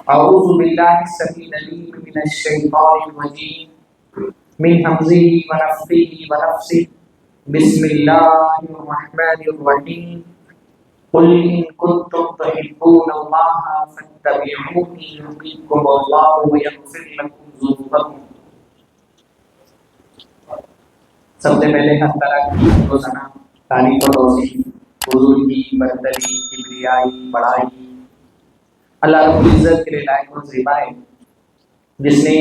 أعوذ بالله السميع العليم من الشيطان الرجيم من همزه ونفخه ونفثه بسم الله الرحمن الرحيم قل إن كنتم تحبون الله فاتبعوني يحببكم الله ويغفر لكم ذنوبكم. سب سے پہلے ہر طرح کی روزانہ تعریف و توصیف حضور کی برتری کبریائی بڑائی اللہ رب العزت کے لیے لائق و زیبا ہے، جس نے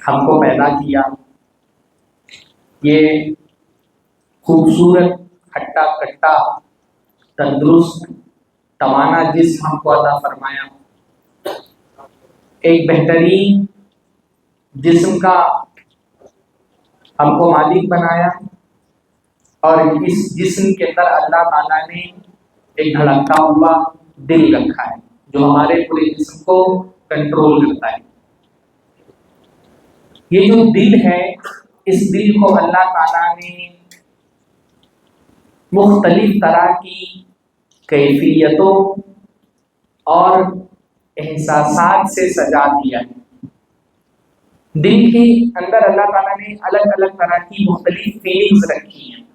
ہم کو پیدا کیا، یہ خوبصورت ہٹا کٹا تندرست توانا جسم ہم کو عطا فرمایا، ایک بہترین جسم کا ہم کو مالک بنایا، اور اس جسم کے اندر اللہ تعالیٰ نے ایک دھڑکتا ہوا دل رکھا ہے جو ہمارے پورے جسم کو کنٹرول کرتا ہے۔ یہ جو دل ہے، اس دل کو اللہ تعالیٰ نے مختلف طرح کی کیفیتوں اور احساسات سے سجا دیا ہے۔ دل کے اندر اللہ تعالیٰ نے الگ الگ طرح کی مختلف فیلنگز رکھی ہیں۔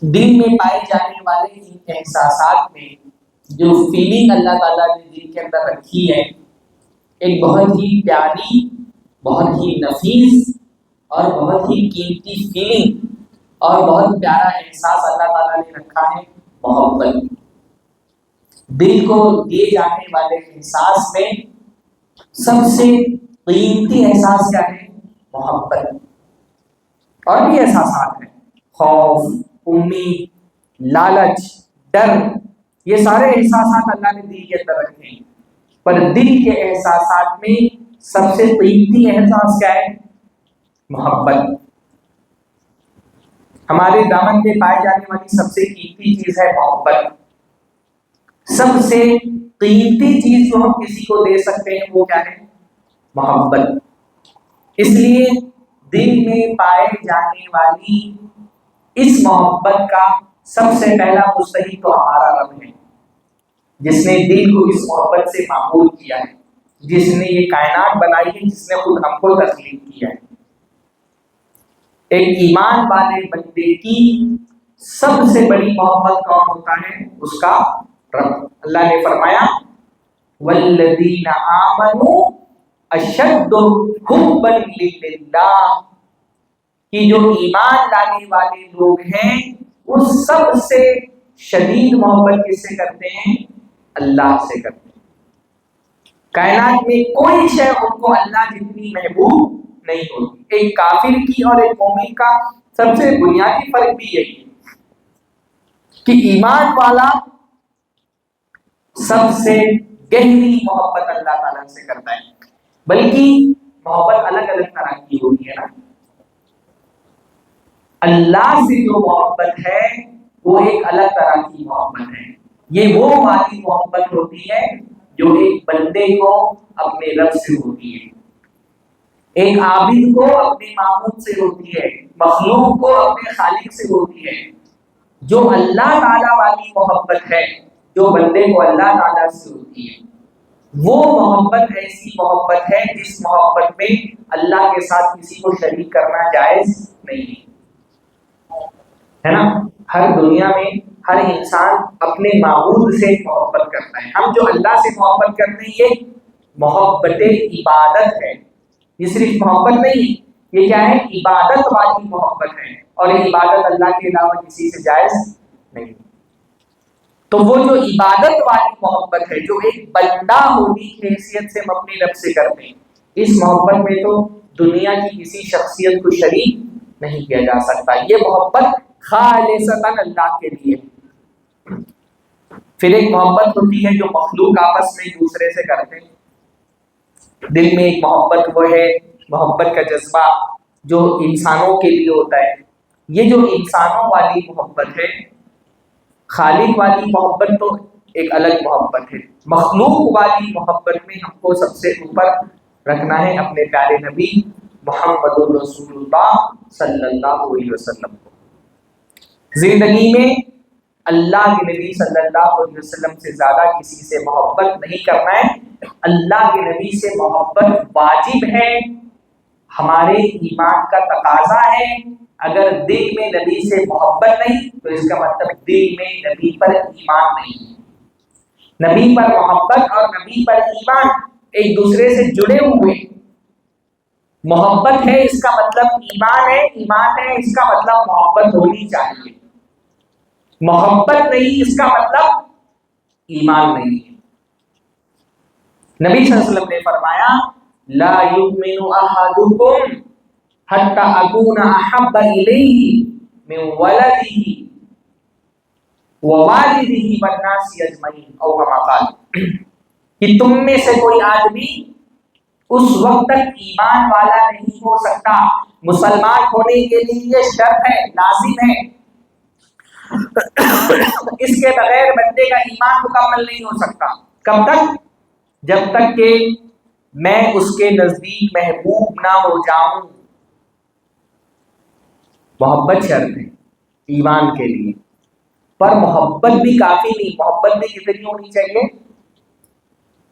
دل میں پائے جانے والے ان احساسات میں جو فیلنگ اللہ تعالیٰ نے دل کے اندر رکھی ہے، ایک بہت ہی پیاری، بہت ہی نفیس اور بہت ہی قیمتی فیلنگ اور بہت پیارا احساس اللہ تعالیٰ نے رکھا ہے، محبت۔ دل کو دیے جانے والے احساس میں سب سے قیمتی احساس کیا ہے؟ محبت۔ اور بھی احساسات ہیں، خوف، امید، لالچ، ڈر، یہ سارے احساسات اللہ نے دل کے اندر رکھے ہیں، پر دل کے احساسات میں سب سے قیمتی احساس کیا ہے؟ محبت۔ ہمارے دامن میں پائے جانے والی سب سے قیمتی چیز ہے محبت۔ سب سے قیمتی چیز جو ہم کسی کو دے سکتے ہیں وہ کیا ہے؟ محبت۔ اس لیے دل میں پائے جانے والی اس محبت کا سب سے پہلا مستحق تو ہمارا رب ہے، جس نے دل کو اس محبت سے معمور کیا ہے، جس نے یہ کائنات بنائی ہے، جس نے خود ہم کو تخلیق کیا ہے۔ ایک ایمان والے بندے کی سب سے بڑی محبت کون ہوتا ہے؟ اس کا رب۔ اللہ نے فرمایا والذین آمنوا اشد حبا للہ، کہ جو ایمان لانے والے لوگ ہیں وہ سب سے شدید محبت کس سے کرتے ہیں؟ اللہ سے کرتے ہیں۔ کائنات میں کوئی شے ان کو اللہ جتنی محبوب نہیں ہوتی۔ ایک کافر کی اور ایک مومن کا سب سے بنیادی فرق بھی یہی ہے کہ ایمان والا سب سے گہری محبت اللہ تعالیٰ سے کرتا ہے، بلکہ محبت الگ الگ طرح کی ہوتی ہے نا۔ اللہ سے جو محبت ہے وہ ایک الگ طرح کی محبت ہے، یہ وہ والی محبت ہوتی ہے جو ایک بندے کو اپنے رب سے ہوتی ہے، ایک عابد کو اپنے معبود سے ہوتی ہے، مخلوق کو اپنے خالق سے ہوتی ہے۔ جو اللہ تعالیٰ والی محبت ہے، جو بندے کو اللہ تعالیٰ سے ہوتی ہے، وہ محبت ایسی محبت ہے جس محبت میں اللہ کے ساتھ کسی کو شریک کرنا جائز نہیں ہے نا۔ ہر دنیا میں ہر انسان اپنے معبود سے محبت کرتا ہے۔ ہم جو اللہ سے محبت کرتے ہیں یہ محبت عبادت ہے، یہ صرف محبت نہیں، یہ کیا ہے؟ عبادت والی محبت ہے، اور یہ عبادت اللہ کے علاوہ کسی سے جائز نہیں۔ تو وہ جو عبادت والی محبت ہے جو ایک بندہ ہونے کی حیثیت سے ہم اپنے رب سے کرتے ہیں، اس محبت میں تو دنیا کی کسی شخصیت کو شریک نہیں کیا جا سکتا۔ یہ محبت خالصتاً اللہ کے لیے۔ پھر ایک محبت ہوتی ہے جو مخلوق آپس میں ایک دوسرے سے کرتے ہیں۔ دل میں ایک محبت وہ ہے، محبت کا جذبہ جو انسانوں کے لیے ہوتا ہے۔ یہ جو انسانوں والی محبت ہے، خالق والی محبت تو ایک الگ محبت ہے، مخلوق والی محبت میں ہم کو سب سے اوپر رکھنا ہے اپنے پیارے نبی محمد رسول اللہ صلی اللہ علیہ وسلم کو۔ زندگی میں اللہ کے نبی صلی اللہ علیہ وسلم سے زیادہ کسی سے محبت نہیں کرنا ہے. اللہ کے نبی سے محبت واجب ہے، ہمارے ایمان کا تقاضا ہے. اگر دل میں نبی سے محبت نہیں تو اس کا مطلب دل میں نبی پر ایمان نہیں ہے. نبی پر محبت اور نبی پر ایمان ایک دوسرے سے جڑے ہوئے. محبت ہے اس کا مطلب ایمان ہے، ایمان ہے اس کا مطلب محبت ہونی چاہیے. محبت نہیں اس کا مطلب ایمان نہیں ہے. نبی صلی اللہ علیہ وسلم نے فرمایا لا یؤمن احدکم حتی اکون احب الیہ من ولدہ ووالدہ والناس اجمعین او کما قال، کہ تم میں سے کوئی آدمی اس وقت تک ایمان والا نہیں ہو سکتا. مسلمان ہونے کے لیے یہ شرط ہے، لازم ہے. اس کے بغیر بندے کا ایمان مکمل نہیں ہو سکتا. کب تک؟ جب تک کہ میں اس کے نزدیک محبوب نہ ہو جاؤں. محبت شرط ہے ایمان کے لیے، پر محبت بھی کافی نہیں. محبت بھی کتنی ہونی چاہیے؟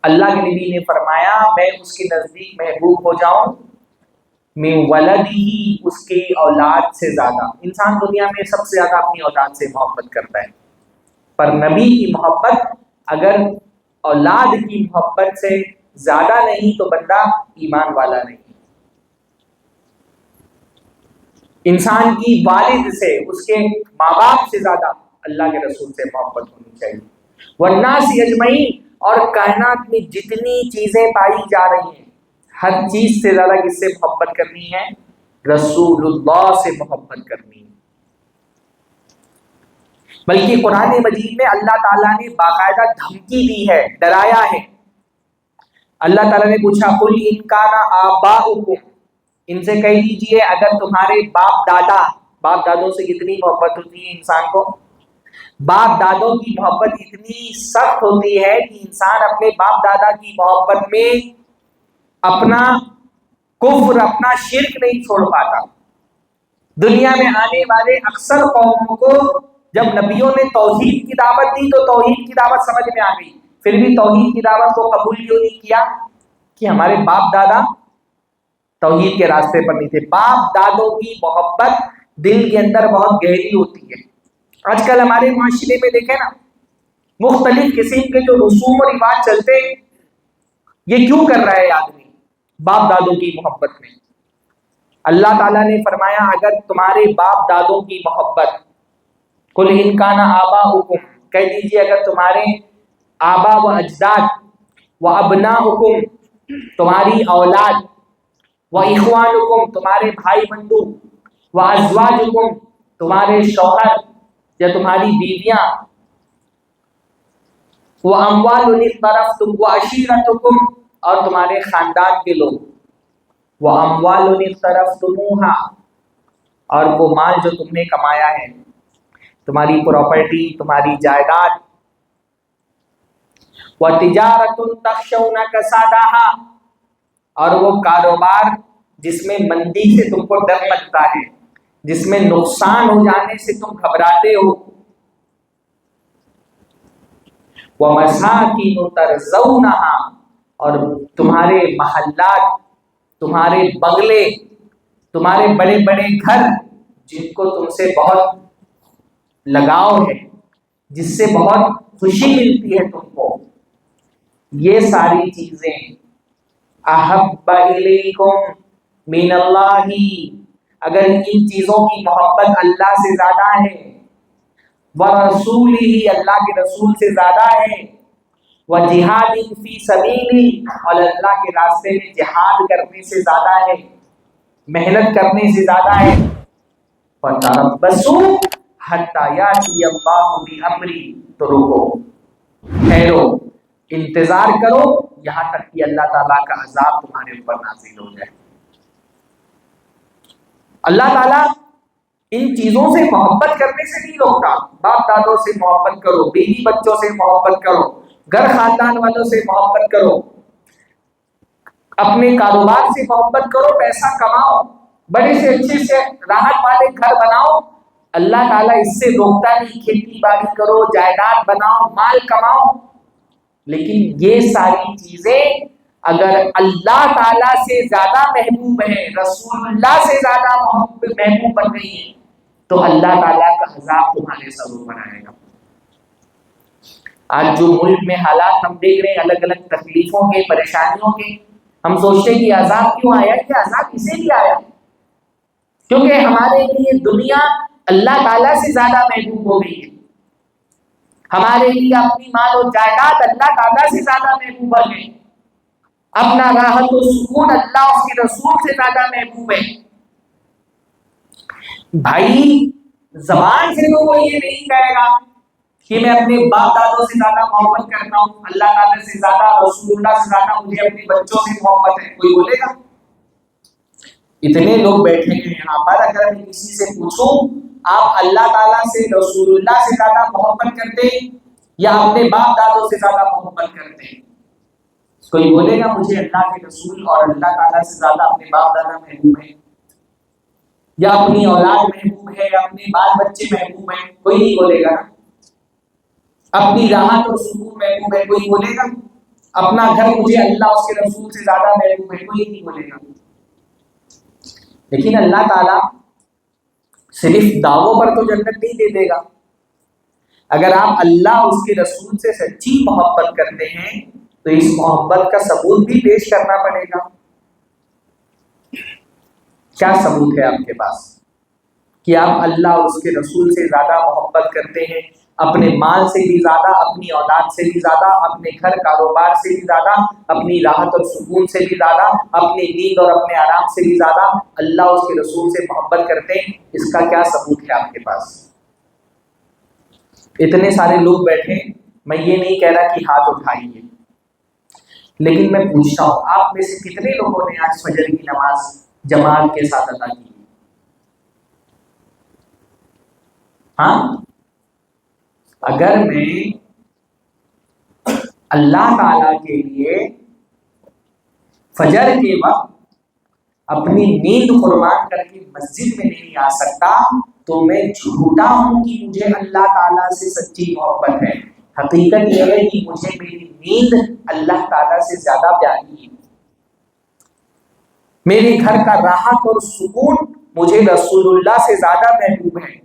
اللہ کے نبی نے فرمایا میں اس کے نزدیک محبوب ہو جاؤں من ولدہ، اس کی اولاد سے زیادہ. انسان دنیا میں سب سے زیادہ اپنی اولاد سے محبت کرتا ہے، پر نبی کی محبت اگر اولاد کی محبت سے زیادہ نہیں تو بندہ ایمان والا نہیں. انسان کی والد سے، اس کے ماں باپ سے زیادہ اللہ کے رسول سے محبت ہونی چاہیے. والناس اجمعین، اور کائنات میں جتنی چیزیں پائی جا رہی ہیں ہر چیز سے زیادہ کس سے محبت کرنی ہے؟ رسول اللہ سے محبت کرنی ہے. بلکہ قرآن مجید میں اللہ تعالیٰ نے باقاعدہ دھمکی دی ہے، ڈرایا ہے. اللہ تعالیٰ نے پوچھا قل ان کان آباؤکم، ان سے کہہ دیجئے اگر تمہارے باپ دادا، باپ دادوں سے کتنی محبت ہوتی ہے انسان کو. باپ دادوں کی محبت اتنی سخت ہوتی ہے کہ انسان اپنے باپ دادا کی محبت میں اپنا کفر، اپنا شرک نہیں چھوڑ پاتا. دنیا میں آنے والے اکثر قوموں کو جب نبیوں نے توحید کی دعوت دی تو توحید کی دعوت سمجھ میں آ گئی، پھر بھی توحید کی دعوت کو قبول کیوں نہیں کیا؟ کہ ہمارے باپ دادا توحید کے راستے پر نہیں تھے. باپ دادوں کی محبت دل کے اندر بہت گہری ہوتی ہے. آج کل ہمارے معاشرے میں دیکھیں نا، مختلف قسم کے جو رسوم و رواج چلتے ہیں، یہ کیوں کر رہا ہے آدمی؟ باپ دادوں کی محبت میں. اللہ تعالیٰ نے فرمایا اگر تمہارے باپ دادوں کی محبت، قل ان کان آباؤکم، کہہ دیجیے اگر تمہارے آبا و اجداد، و ابناؤکم، تمہاری اولاد، و اخوانکم، تمہارے بھائی بندو، و ازواجکم، تمہارے شوہر یا تمہاری بیویاں، و اموال اقترفتم، و عشیرتکم، اور تمہارے خاندان کے لوگ، و اموال اقترفتموہا، اور وہ مال جو تم نے کمایا ہے، تمہاری پراپرٹی، تمہاری جائیداد، و تجارت تخشون کسادہا، اور وہ کاروبار جس میں مندی سے تم کو ڈر لگتا ہے، جس میں نقصان ہو جانے سے تم گھبراتے ہو. وَمَسَاكِنُ تَرْضَوْنَهَا، اور تمہارے محلات، تمہارے بنگلے، تمہارے بڑے بڑے گھر جن کو تم سے بہت لگاؤ ہے، جس سے بہت خوشی ملتی ہے تم کو، یہ ساری چیزیں احب الیکم من اللہ، اگر ان چیزوں کی محبت اللہ سے زیادہ ہے، ورسولہ، اللہ کے رسول سے زیادہ ہے، وجہاد فی سبیلہ، اور اللہ کے راستے میں جہاد کرنے سے زیادہ ہے، محنت کرنے سے زیادہ ہے، فتربصوا حتی یاتی اللہ بامرہ، تو رکو، ٹھہرو، انتظار کرو یہاں تک کہ اللہ تعالیٰ کا عذاب تمہارے اوپر نازل ہو جائے. اللہ تعالیٰ ان چیزوں سے محبت کرنے سے نہیں روکتا. باپ دادوں سے محبت کرو، بیوی بچوں سے محبت کرو، گھر خاندان والوں سے محبت کرو، اپنے کاروبار سے محبت کرو، پیسہ کماؤ، بڑے سے اچھے سے راحت والے گھر بناؤ، اللہ تعالیٰ اس سے روکتا نہیں، کھیتی باڑی کرو، جائیداد بناؤ، مال کماؤ، لیکن یہ ساری چیزیں اگر اللہ تعالیٰ سے زیادہ محبوب ہیں، رسول اللہ سے زیادہ محبوب بن گئی ہیں، تو اللہ تعالیٰ کا عذاب تمہارے سروں پر آئے گا۔ آج جو ملک میں حالات ہم دیکھ رہے ہیں الگ الگ تکلیفوں کے، پریشانیوں کے، ہم سوچتے ہیں کہ عذاب کیوں آیا؟ کہ عذاب اسے بھی آیا کیونکہ ہمارے لیے دنیا اللہ تعالیٰ سے زیادہ محبوب ہو گئی ہے، ہمارے لیے اپنی مال و جائیداد اللہ تعالیٰ سے زیادہ محبوب ہے، اپنا راحت و سکون اللہ اس کے رسول سے زیادہ محبوب ہے۔ بھائی زبان سے تو وہ یہ نہیں کہے گا کہ میں اپنے باپ دادوں سے زیادہ محبت کرتا ہوں، اللہ تعالیٰ سے زیادہ، رسول اللہ سے زیادہ مجھے اپنے بچوں سے محبت ہے، کوئی بولے گا؟ اتنے لوگ بیٹھے ہیں یہاں پر، اگر میں کسی سے پوچھوں آپ اللہ تعالیٰ سے، رسول اللہ سے زیادہ محبت کرتے ہیں یا اپنے باپ دادوں سے زیادہ محبت کرتے ہیں؟ کوئی بولے گا مجھے اللہ کے رسول اور اللہ تعالیٰ سے زیادہ اپنے باپ دادا محبوب ہے، یا اپنی اولاد محبوب ہے، یا اپنے بال بچے محبوب ہیں؟ کوئی نہیں بولے گا۔ اپنی راحت اور سکون محبوب ہے، کوئی بولے گا؟ اپنا گھر مجھے اللہ اس کے رسول سے زیادہ محبوب ہے، کوئی نہیں بولے گا۔ لیکن اللہ تعالیٰ صرف دعووں پر تو جنت نہیں دے دے گا۔ اگر آپ اللہ اس کے رسول سے سچی محبت کرتے ہیں تو اس محبت کا ثبوت بھی پیش کرنا پڑے گا۔ کیا ثبوت ہے آپ کے پاس کہ آپ اللہ اور اس کے رسول سے زیادہ محبت کرتے ہیں؟ اپنے مال سے بھی زیادہ، اپنی اولاد سے بھی زیادہ، اپنے گھر کاروبار سے بھی زیادہ، اپنی راحت اور سکون سے بھی زیادہ، اپنی نیند اور اپنے آرام سے بھی زیادہ اللہ اور اس کے رسول سے محبت کرتے ہیں، اس کا کیا ثبوت ہے آپ کے پاس؟ اتنے سارے لوگ بیٹھے، میں یہ نہیں کہہ رہا کہ ہاتھ اٹھائیے، لیکن میں پوچھتا ہوں آپ میں سے کتنے لوگوں نے آج فجر کی نماز جماعت کے ساتھ ادا کی؟ ہاں، اگر میں اللہ تعالی کے لیے فجر کے وقت اپنی نیند قربان کر کے مسجد میں نہیں آ سکتا تو میں جھوٹا ہوں کہ مجھے اللہ تعالیٰ سے سچی محبت ہے۔ حقیقت یہ ہے کہ مجھے میری نیند اللہ تعالیٰ سے زیادہ پیاری ہے، میرے گھر کا راحت اور سکون مجھے رسول اللہ سے زیادہ محبوب ہے،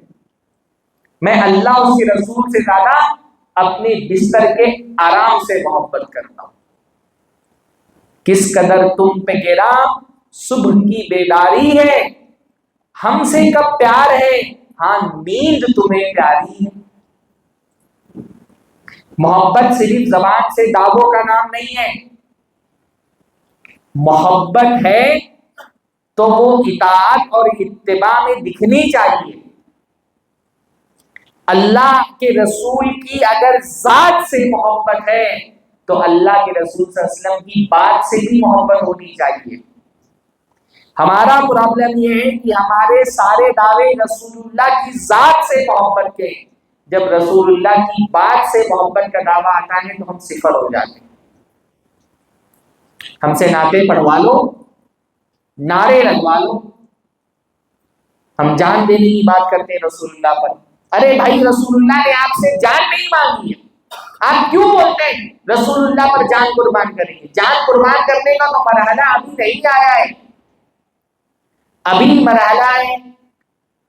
میں اللہ اس کے رسول سے زیادہ اپنے بستر کے آرام سے محبت کرتا ہوں۔ کس قدر تم پہ گرا صبح کی بیداری ہے، ہم سے کب پیار ہے، ہاں نیند تمہیں پیاری ہے۔ محبت صرف زبان سے دعووں کا نام نہیں ہے، محبت ہے تو وہ اطاعت اور اتباع میں دکھنی چاہیے۔ اللہ کے رسول کی اگر ذات سے محبت ہے تو اللہ کے رسول صلی اللہ علیہ وسلم کی بات سے بھی محبت ہونی چاہیے۔ ہمارا پرابلم یہ ہے کہ ہمارے سارے دعوے رسول اللہ کی ذات سے محبت کے، جب رسول اللہ کی بات سے محبت کا دعویٰ آتا ہے تو ہم صفر ہو جاتے ہیں۔ ہم سے نعتیں پڑھوا لو، نعرے لگوا لو، ہم جان دینے کی بات کرتے ہیں رسول اللہ پر۔ ارے بھائی رسول اللہ نے آپ سے جان نہیں مانگی ہے، آپ کیوں بولتے ہیں رسول اللہ پر جان قربان کریں گے؟ جان قربان کرنے کا تو مرحلہ ابھی نہیں آیا ہے، ابھی مرحلہ ہے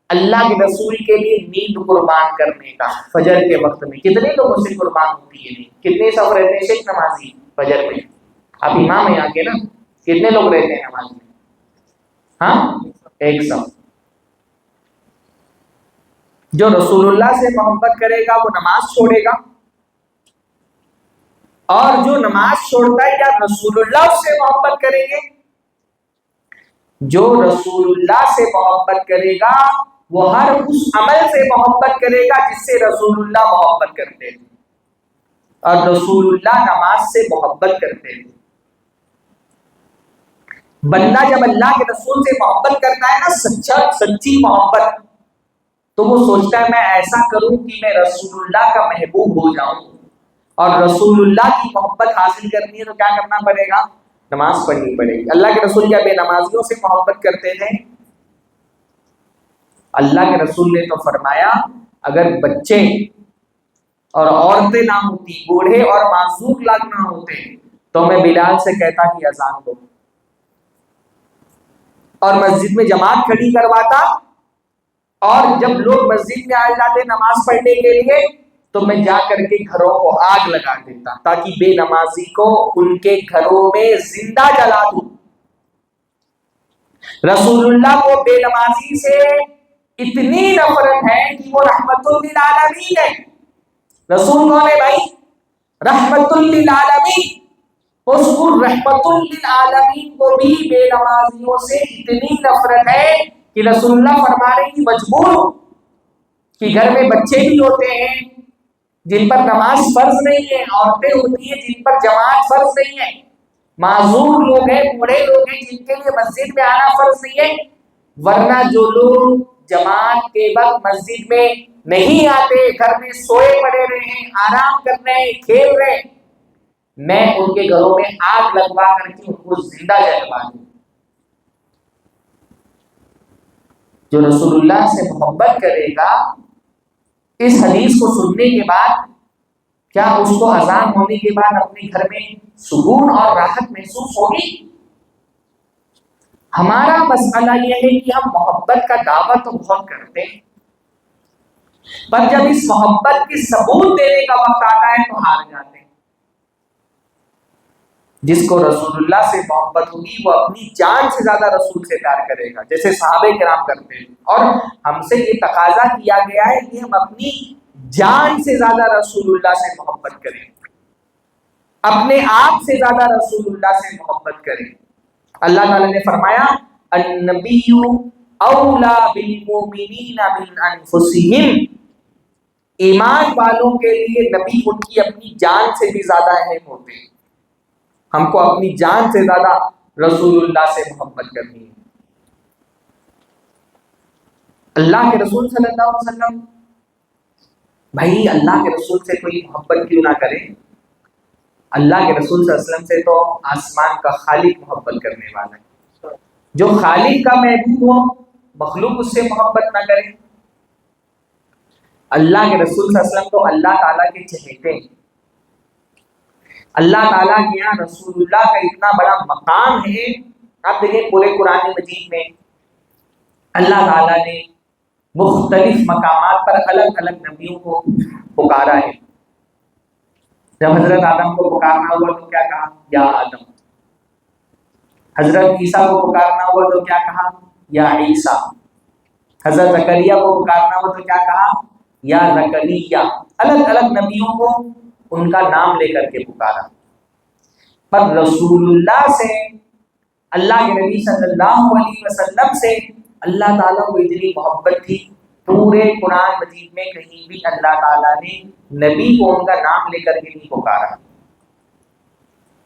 اللہ کے رسول کے لیے نیند قربان کرنے کا۔ فجر کے وقت میں کتنے لوگوں سے قربان ہوتی ہے نیند؟ کتنے سب رہتے ہیں شیخ نمازی فجر میں؟ آپ امام ہیں آگے نا، کتنے لوگ رہتے ہیں نماز میں؟ ہاں، ایک سب۔ جو رسول اللہ سے محبت کرے گا وہ نماز چھوڑے گا، اور جو نماز چھوڑتا ہے کیا رسول اللہ سے محبت کریں گے؟ جو رسول اللہ سے محبت کرے گا وہ ہر اس عمل سے محبت کرے گا جس سے رسول اللہ محبت کرتے ہیں، اور رسول اللہ نماز سے محبت کرتے ہیں۔ بندہ جب اللہ کے رسول سے محبت کرتا ہے نا، سچی محبت، تو وہ سوچتا ہے میں ایسا کروں کہ میں رسول اللہ کا محبوب ہو جاؤں، اور رسول اللہ کی محبت حاصل کرنی ہے تو کیا کرنا پڑے گا؟ نماز پڑھنی پڑے گی۔ اللہ کے رسول کیا بے نمازیوں سے محبت کرتے تھے؟ اللہ کے رسول نے تو فرمایا اگر بچے اور عورتیں نہ ہوتی، بوڑھے اور معذور لوگ نہ ہوتے تو میں بلال سے کہتا کہ اذان دو، اور مسجد میں جماعت کھڑی کرواتا، اور جب لوگ مسجد میں آ جاتے نماز پڑھنے کے لیے تو میں جا کر کے گھروں کو آگ لگا دیتا تاکہ بے نمازی کو ان کے گھروں میں زندہ جلا دوں۔ رسول اللہ کو بے نمازی سے اتنی نفرت ہے کہ وہ رحمت للعالمین ہے۔ رسول کون ہے بھائی؟ رحمت للعالمین۔ حضور رحمت للعالمین کو بھی بے نمازیوں سے اتنی نفرت ہے کہ رسول اللہ فرما رہے ہیں مجبور ہو کہ گھر میں بچے بھی ہوتے ہیں جن پر نماز فرض نہیں ہے، عورتیں ہوتی ہیں جن پر جماعت فرض نہیں ہے، معذور لوگ ہیں، بوڑھے لوگ ہیں جن کے لیے مسجد میں آنا فرض نہیں ہے، ورنہ جو لوگ جماعت کے وقت مسجد میں نہیں آتے، گھر میں سوئے پڑے رہے ہیں، آرام کر رہے ہیں، کھیل رہے ہیں، میں ان کے گھروں میں آگ لگوا کر کے ان کو زندہ جلوا دوں۔ جو رسول اللہ سے محبت کرے گا، اس حدیث کو سننے کے بعد کیا اس کو اذان ہونے کے بعد اپنے گھر میں سکون اور راحت محسوس ہوگی؟ ہمارا مسئلہ یہ ہے کہ ہم محبت کا دعویٰ تو بہت کرتے ہیں، پر جب اس محبت کی ثبوت دینے کا وقت آتا ہے تو ہار جاتے ہیں۔ جس کو رسول اللہ سے محبت ہوگی وہ اپنی جان سے زیادہ رسول سے پیار کرے گا، جیسے صحابہ کرام کرتے ہیں، اور ہم سے یہ تقاضا کیا گیا ہے کہ ہم اپنی جان سے زیادہ رسول اللہ سے محبت کریں، اپنے آپ سے زیادہ رسول اللہ سے محبت کریں۔ اللہ تعالیٰ نے فرمایا النبی اولا بالمؤمنین من انفسہم، ایمان والوں کے لیے نبی ان کی اپنی جان سے بھی زیادہ اہم ہوتے ہیں۔ ہم کو اپنی جان سے زیادہ رسول اللہ سے محبت کرنی ہے۔ اللہ کے رسول صلی اللہ علیہ وسلم، بھائی اللہ کے رسول سے کوئی محبت کیوں نہ کرے؟ اللہ کے رسول صلی اللہ علیہ وسلم سے تو آسمان کا خالق محبت کرنے والا ہے۔ جو خالق کا محبوب ہو، مخلوق اس سے محبت نہ کرے؟ اللہ کے رسول صلی اللہ علیہ وسلم تو اللہ تعالیٰ کے چہیتے ہیں۔ اللہ تعالیٰ کے یہاں رسول اللہ کا اتنا بڑا مقام ہے۔ آپ دیکھیں پورے قرآن مجید میں اللہ تعالیٰ نے مختلف مقامات پر الگ الگ نبیوں کو پکارا ہے۔ جب حضرت آدم کو پکارنا ہوا تو کیا کہا؟ یا آدم۔ حضرت عیسیٰ کو پکارنا ہوا تو کیا کہا؟ یا عیسیٰ۔ حضرت زکریا کو پکارنا ہوا تو کیا کہا؟ یا زکریا۔ الگ الگ نبیوں کو ان کا نام لے کر کے پکارا، پر رسول اللہ سے، اللہ کے نبی صلی اللہ علیہ وسلم سے اللہ تعالیٰ کو اتنی محبت تھی، پورے قرآن مجید میں کہیں بھی اللہ تعالیٰ نے نبی کو ان کا نام لے کر کے نہیں پکارا۔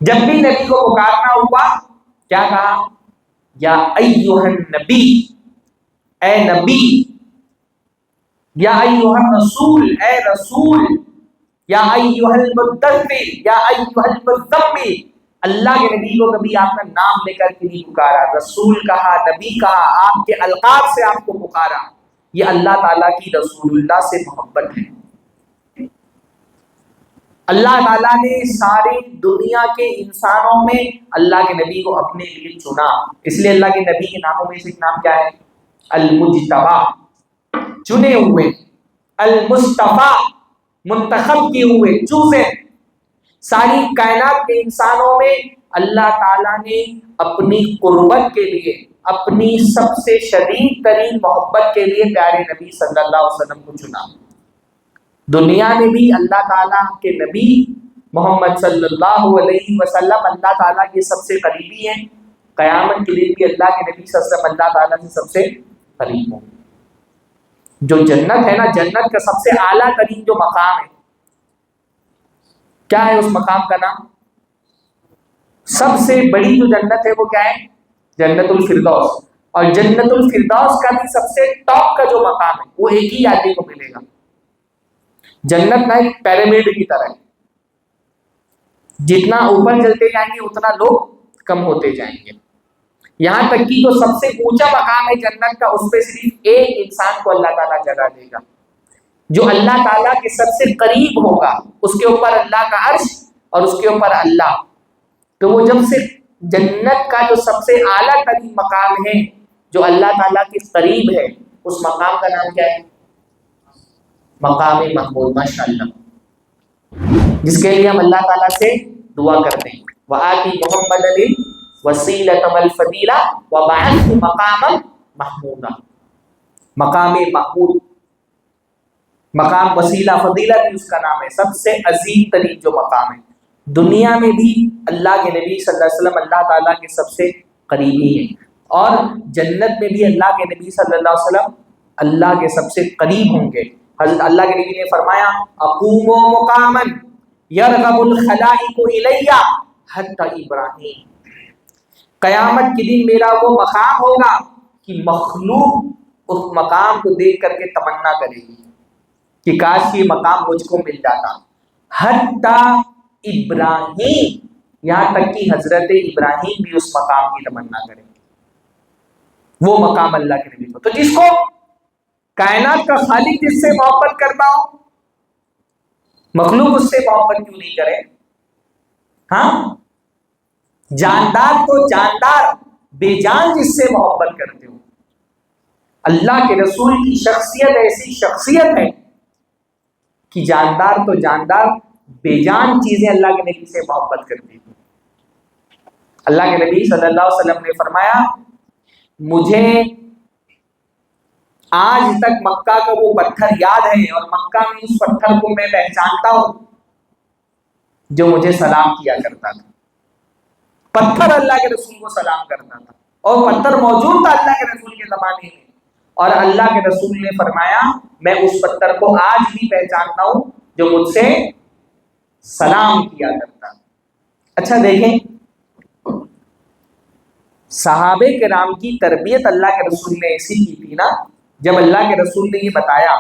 جب بھی نبی کو پکارنا ہوا کیا کہا؟ یا ایھا النبی، اے نبی، یا ایھا الرسول، اے رسول، یا ایھا المدثر، یا ایھا المزمل۔ اللہ کے نبی کو کبھی آپ کا نام لے کر کے نہیں پکارا، رسول کہا، نبی کہا، آپ کے القاب سے آپ کو پکارا۔ یہ اللہ تعالیٰ کی رسول اللہ سے محبت ہے۔ اللہ تعالیٰ نے ساری دنیا کے انسانوں میں اللہ کے نبی کو اپنے لیے چنا، اس لیے اللہ کے نبی کے ناموں میں سے ایک نام کیا ہے؟ المجتبی، چنے ہوئے، المصطفیٰ، منتخب کیے ہوئے، چوزے۔ ساری کائنات کے انسانوں میں اللہ تعالیٰ نے اپنی قربت کے لیے، اپنی سب سے شدید ترین محبت کے لیے پیارے نبی صلی اللہ علیہ وسلم کو چنا۔ دنیا میں بھی اللہ تعالیٰ کے نبی محمد صلی اللہ علیہ وسلم اللہ تعالیٰ کے سب سے قریبی ہیں، قیامت کے لیے بھی اللہ کے نبی صلی اللہ علیہ وسلم اللہ تعالیٰ سے سب سے قریب ہوں۔ جو جنت ہے نا، جنت کا سب سے اعلیٰ ترین جو مقام ہے، کیا ہے اس مقام کا نام؟ سب سے بڑی جو جنت ہے وہ کیا ہے؟ جنت الفردوس۔ اور جنت الفردوس کا بھی سب سے ٹاپ کا جو مقام ہے وہ ایک ہی آدمی کو ملے گا۔ جنت نہ ایک پیرامڈ کی طرح ہے، جتنا اوپر چلتے جائیں گے اتنا لوگ کم ہوتے جائیں گے۔ یہاں تک کہ جو سب سے اونچا مقام ہے جنت کا، اس پہ صرف ایک انسان کو اللہ تعالیٰ جگہ دے گا، جو اللہ تعالیٰ کے سب سے قریب ہوگا، اس کے اوپر اللہ کا عرش اور اس کے اوپر اللہ. تو وہ جب سے جنت کا جو سب سے اعلیٰ ترین مقام ہے جو اللہ تعالیٰ کے قریب ہے، اس مقام کا نام کیا ہے؟ مقام محمود. ماشاء اللہ، جس کے لیے ہم اللہ تعالیٰ سے دعا کرتے ہیں. وآتی محمد الوسیلۃ والفضیلہ وبعثہ مقاما محمودا. مقام محمود، مقام وسیلہ فضیلہ بھی اس کا نام ہے، سب سے عظیم ترین جو مقام ہے. دنیا میں بھی اللہ کے نبی صلی اللہ علیہ وسلم اللہ تعالیٰ کے سب سے قریبی ہیں، اور جنت میں بھی اللہ کے نبی صلی اللہ علیہ وسلم اللہ کے سب سے قریب ہوں گے. حضرت اللہ کے نبی نے فرمایا اقوم مقاما یرغب الخلائق الی حتی ابراہیم. قیامت کے دن میرا وہ مقام ہوگا کہ مخلوق اس مقام کو دیکھ کر کے تمنا کرے گی کہ کاش یہ مقام مجھ کو مل جاتا. حتی ابراہیم، یہاں تک کہ حضرت ابراہیم بھی اس مقام کی تمنا کریں، وہ مقام اللہ کے نبی کو. تو جس کو کائنات کا خالق جس سے محبت کرتا ہو، مخلوق اس سے محبت کیوں نہیں کرے؟ ہاں، جاندار تو جاندار، بے جان جس سے محبت کرتے ہو. اللہ کے رسول کی شخصیت ایسی شخصیت ہے کہ جاندار تو جاندار، بے جان چیزیں اللہ کے نبی سے محبت کرتی ہیں. اللہ کے نبی صلی اللہ علیہ وسلم نے فرمایا مجھے آج تک مکہ کا وہ پتھر یاد ہے، اور مکہ میں اس پتھر کو میں پہچانتا ہوں جو مجھے سلام کیا کرتا تھا. پتھر اللہ کے رسول کو سلام کرتا تھا، اور پتھر موجود تھا اللہ کے رسول کے زمانے میں، اور اللہ کے رسول نے فرمایا میں اس پتھر کو آج بھی پہچانتا ہوں جو مجھ سے سلام کیا کرتا. اچھا دیکھیں، صحابہ کرام کی تربیت اللہ کے رسول نے ایسی کی تھی نا، جب اللہ کے رسول نے یہ بتایا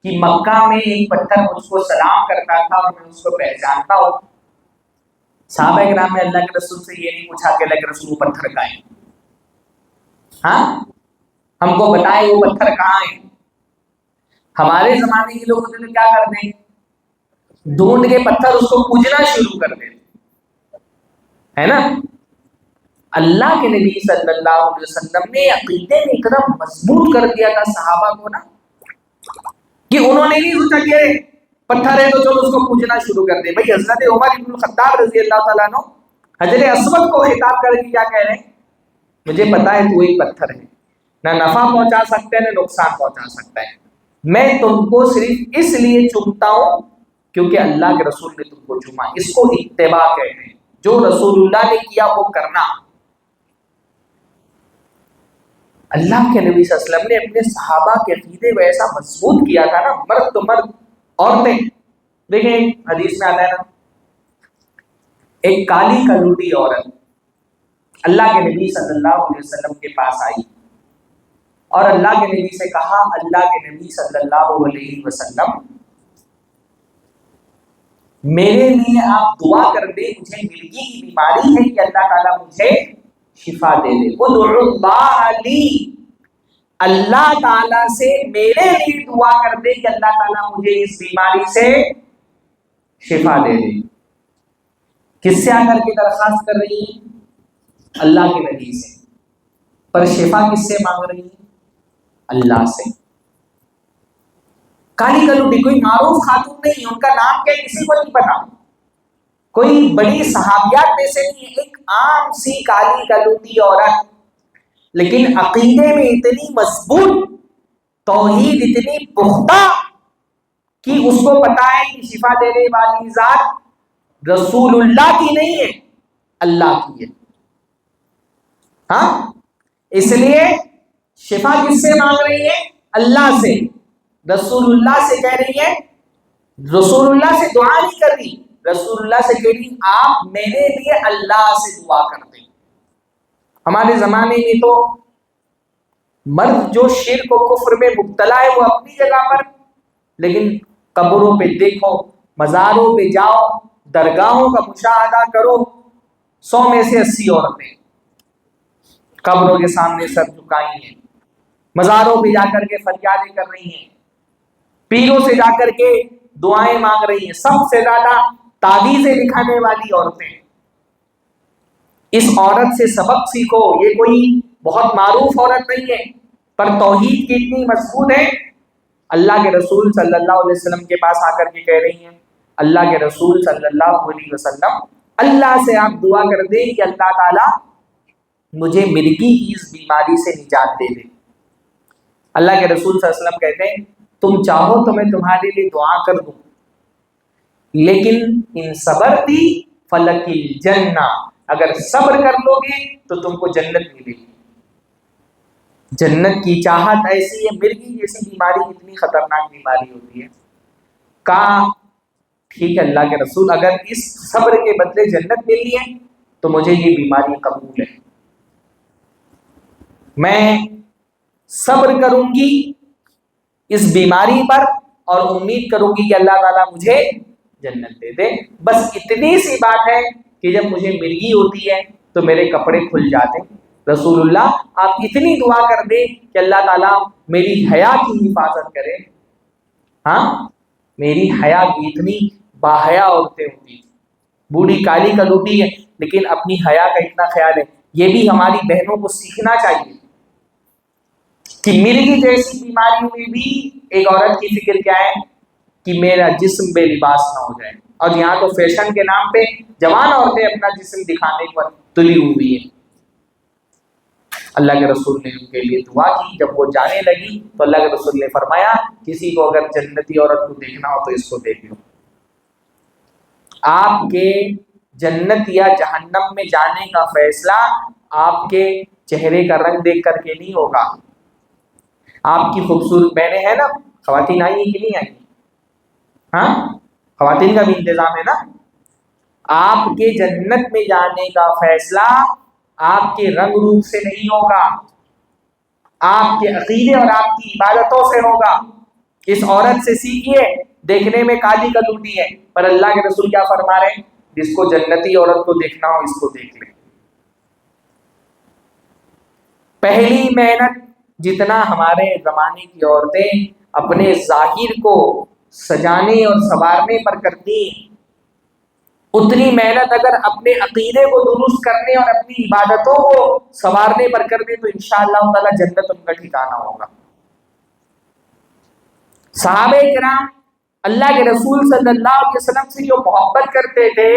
کہ مکہ میں ایک پتھر مجھ کو سلام کرتا تھا اور میں اس کو پہچانتا ہوں، صحابہ کرام نے اللہ کے رسول سے یہ نہیں پوچھا کہ اللہ کے رسول وہ پتھر کہاں ہے، ہاں ہم کو بتائیں وہ پتھر کہاں ہے. ہمارے زمانے کے لوگ تو کیا کرتے ہیں، ڈھونڈ کے پتھر اس کو پوجنا شروع کر دیتے ہے نا. اللہ کے نبی صلی اللہ علیہ وسلم نے عقیدے میں اتنا مضبوط کر دیا تھا صحابہ کو نا، کہ انہوں نے نہیں سوچا کہ پتھر ہے تو چلو اس کو پوجنا شروع کر دیں. بھائی حضرت عمر بن الخطاب رضی اللہ تعالیٰ عنہ حجر اسود کو خطاب کر کے کیا کہہ رہے ہیں، مجھے پتا ہے تو ایک پتھر ہے، نہ نفع پہنچا سکتا ہے نہ نقصان پہنچا سکتا ہے، میں تم کو صرف اس لیے چومتا ہوں کیونکہ اللہ کے رسول نے تم کو چوما. اس کو اتباع کہتے ہیں، جو رسول اللہ نے کیا وہ کرنا. اللہ کے نبی صلی اللہ علیہ وسلم نے اپنے صحابہ کے عقیدے کو ایسا مضبوط کیا تھا نا، مرد تو مرد، عورتیں. دیکھیں حدیث میں آتا ہے نا، ایک کالی کلوٹی عورت اللہ کے نبی صلی اللہ علیہ وسلم کے پاس آئی اور اللہ کے نبی سے کہا اللہ کے نبی صلی اللہ علیہ وسلم میرے لیے آپ دعا کر دیں، مجھے مرگی کی بیماری ہے کہ اللہ تعالیٰ مجھے شفا دے دے. ادعوا اللہ لی، اللہ تعالیٰ سے میرے لیے دعا کر دے کہ اللہ تعالیٰ مجھے اس بیماری سے شفا دے دے. کس سے آ کر کے درخواست کر رہی ہے؟ اللہ کے نبی سے. پر شفا کس سے مانگ رہی ہے؟ اللہ سے. کالی کلوٹی کوئی معروف خاتون نہیں، ان کا نام کیا کسی کو نہیں پتا، کوئی بڑی صحابیات میں سے نہیں، ایک عام سی کالی کلوٹی عورت، لیکن عقیدے میں اتنی مضبوط، توحید اتنی پختہ کہ اس کو پتا ہے کہ شفا دینے والی ذات رسول اللہ کی نہیں ہے، اللہ کی ہے. ہاں، اس لیے شفا کس سے مانگ رہی ہے؟ اللہ سے. رسول اللہ سے کہہ رہی ہے، رسول اللہ سے دعا نہیں کر رہی، رسول اللہ سے کہہ رہی آپ میرے لیے اللہ سے دعا کر دیں. ہمارے زمانے میں تو مرد جو شرک و کفر میں مبتلا ہے وہ اپنی جگہ پر، لیکن قبروں پہ دیکھو، مزاروں پہ جاؤ، درگاہوں کا مشاہدہ کرو، 100 میں سے 80 عورتیں قبروں کے سامنے سر جھکائی ہیں، مزاروں پہ جا کر کے فریادیں کر رہی ہیں، پیروں سے جا کر کے دعائیں مانگ رہی ہیں، سب سے زیادہ تعویذیں لکھانے والی عورتیں۔ اس عورت سے سبق سیکھو، یہ کوئی بہت معروف عورت نہیں ہے، پر توحید کی اتنی مضبوط ہے، اللہ کے رسول صلی اللہ علیہ وسلم کے پاس آ کر کے کہہ رہی ہیں، اللہ کے رسول صلی اللہ علیہ وسلم اللہ سے آپ دعا کر دیں کہ اللہ تعالیٰ مجھے مرگی کی اس بیماری سے نجات دے دے۔ اللہ کے رسول صلی اللہ علیہ وسلم کہتے ہیں تم چاہو تو میں تمہارے لیے دعا کر دوں، لیکن ان صبرتی فلک الجنہ، اگر صبر کر لو گے تو تم کو جنت ملے گی۔ جنت کی چاہت ایسی ہے، مرگی جیسی بیماری کتنی خطرناک بیماری ہوتی ہے۔ کہا ٹھیک ہے اللہ کے رسول، اگر اس صبر کے بدلے جنت ملی ہے تو مجھے یہ بیماری قبول ہے، میں صبر کروں گی اس بیماری پر اور امید کروں گی کہ اللہ تعالیٰ مجھے جنت دے دے۔ بس اتنی سی بات ہے کہ جب مجھے مرگی ہوتی ہے تو میرے کپڑے کھل جاتے ہیں، رسول اللہ آپ اتنی دعا کر دیں کہ اللہ تعالیٰ میری حیا کی حفاظت کرے۔ ہاں میری حیا کی، اتنی باحیا عورتیں ہوتی ہیں، بوڑھی کالی کا لوٹی ہے لیکن اپنی حیا کا اتنا خیال ہے۔ یہ بھی ہماری بہنوں کو سیکھنا چاہیے کہ مرگی جیسی بیماریوں میں بھی ایک عورت کی فکر کیا ہے کہ میرا جسم بے لباس نہ ہو جائے، اور یہاں تو فیشن کے نام پہ جوان عورتیں اپنا جسم دکھانے پر تلی ہوئی ہیں۔ اللہ کے رسول نے ان کے لیے دعا کی، جب وہ جانے لگی تو اللہ کے رسول نے فرمایا کسی کو اگر جنتی عورت کو دیکھنا ہو تو اس کو دیکھ لو۔ آپ کے جنت یا جہنم میں جانے کا فیصلہ آپ کے چہرے کا رنگ دیکھ کر کے نہیں ہوگا۔ آپ کی خوبصورت بہنیں ہیں نا، خواتین آئی ہیں کہ نہیں آئی؟ ہاں خواتین کا بھی انتظام ہے نا۔ آپ کے جنت میں جانے کا فیصلہ آپ کے رنگ روپ سے نہیں ہوگا، آپ کے عقیدے اور آپ کی عبادتوں سے ہوگا۔ اس عورت سے سیکھیے، دیکھنے میں کالی کلوٹی ہے پر اللہ کے رسول کیا فرما رہے ہیں، جس کو جنتی عورت کو دیکھنا ہو اس کو دیکھ لیں۔ پہلی محنت جتنا ہمارے زمانے کی عورتیں اپنے ظاہر کو سجانے اور سنوارنے پر کرتی ہیں، اتنی محنت اگر اپنے عقیدے کو درست کرنے اور اپنی عبادتوں کو سنوارنے پر کر دیں تو انشاءاللہ تعالی جنت ان کا ٹھکانہ ہوگا۔ صحابہ کرام اللہ کے رسول صلی اللہ علیہ وسلم سے جو محبت کرتے تھے،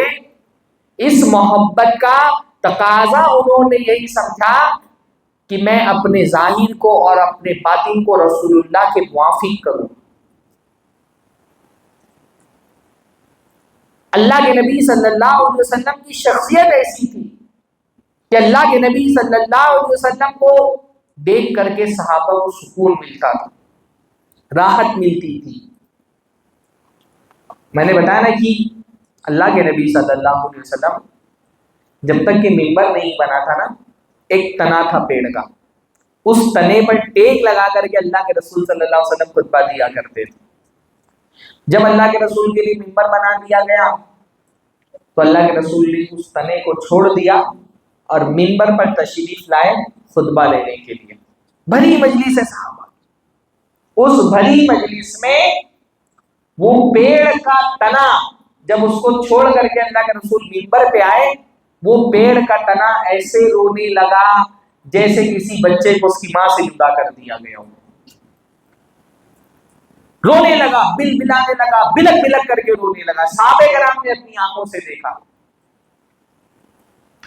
اس محبت کا تقاضا انہوں نے یہی سمجھا کہ میں اپنے ظاہر کو اور اپنے باطن کو رسول اللہ کے موافق کروں۔ اللہ کے نبی صلی اللہ علیہ وسلم کی شخصیت ایسی تھی کہ اللہ کے نبی صلی اللہ علیہ وسلم کو دیکھ کر کے صحابہ کو سکون ملتا تھا، راحت ملتی تھی۔ میں نے بتایا نا کہ اللہ کے نبی صلی اللہ علیہ وسلم جب تک کہ ممبر نہیں بنا تھا نا، ایک تنا تھا پیڑ کا، اس تنے پر ٹیک لگا کر کے اللہ کے رسول صلی اللہ علیہ وسلم خطبہ دیا کرتے تھے۔ جب اللہ کے رسول کے لیے ممبر بنا دیا گیا تو اللہ کے رسول نے اس تنے کو چھوڑ دیا اور ممبر پر تشریف لائے خطبہ لینے کے لیے۔ بھری مجلس ہے صحابہ، اس بھری مجلس میں وہ پیڑ کا تنا جب اس کو چھوڑ کر کے اللہ کے رسول ممبر پہ آئے، وہ پیڑ کا تنا ایسے رونے لگا جیسے کسی بچے کو اس کی ماں سے جدا کر دیا گیا ہو۔ رونے لگا، بل بلانے لگا، بلک بلک کر کے رونے لگا۔ صحابہ کرام نے اپنی آنکھوں سے دیکھا۔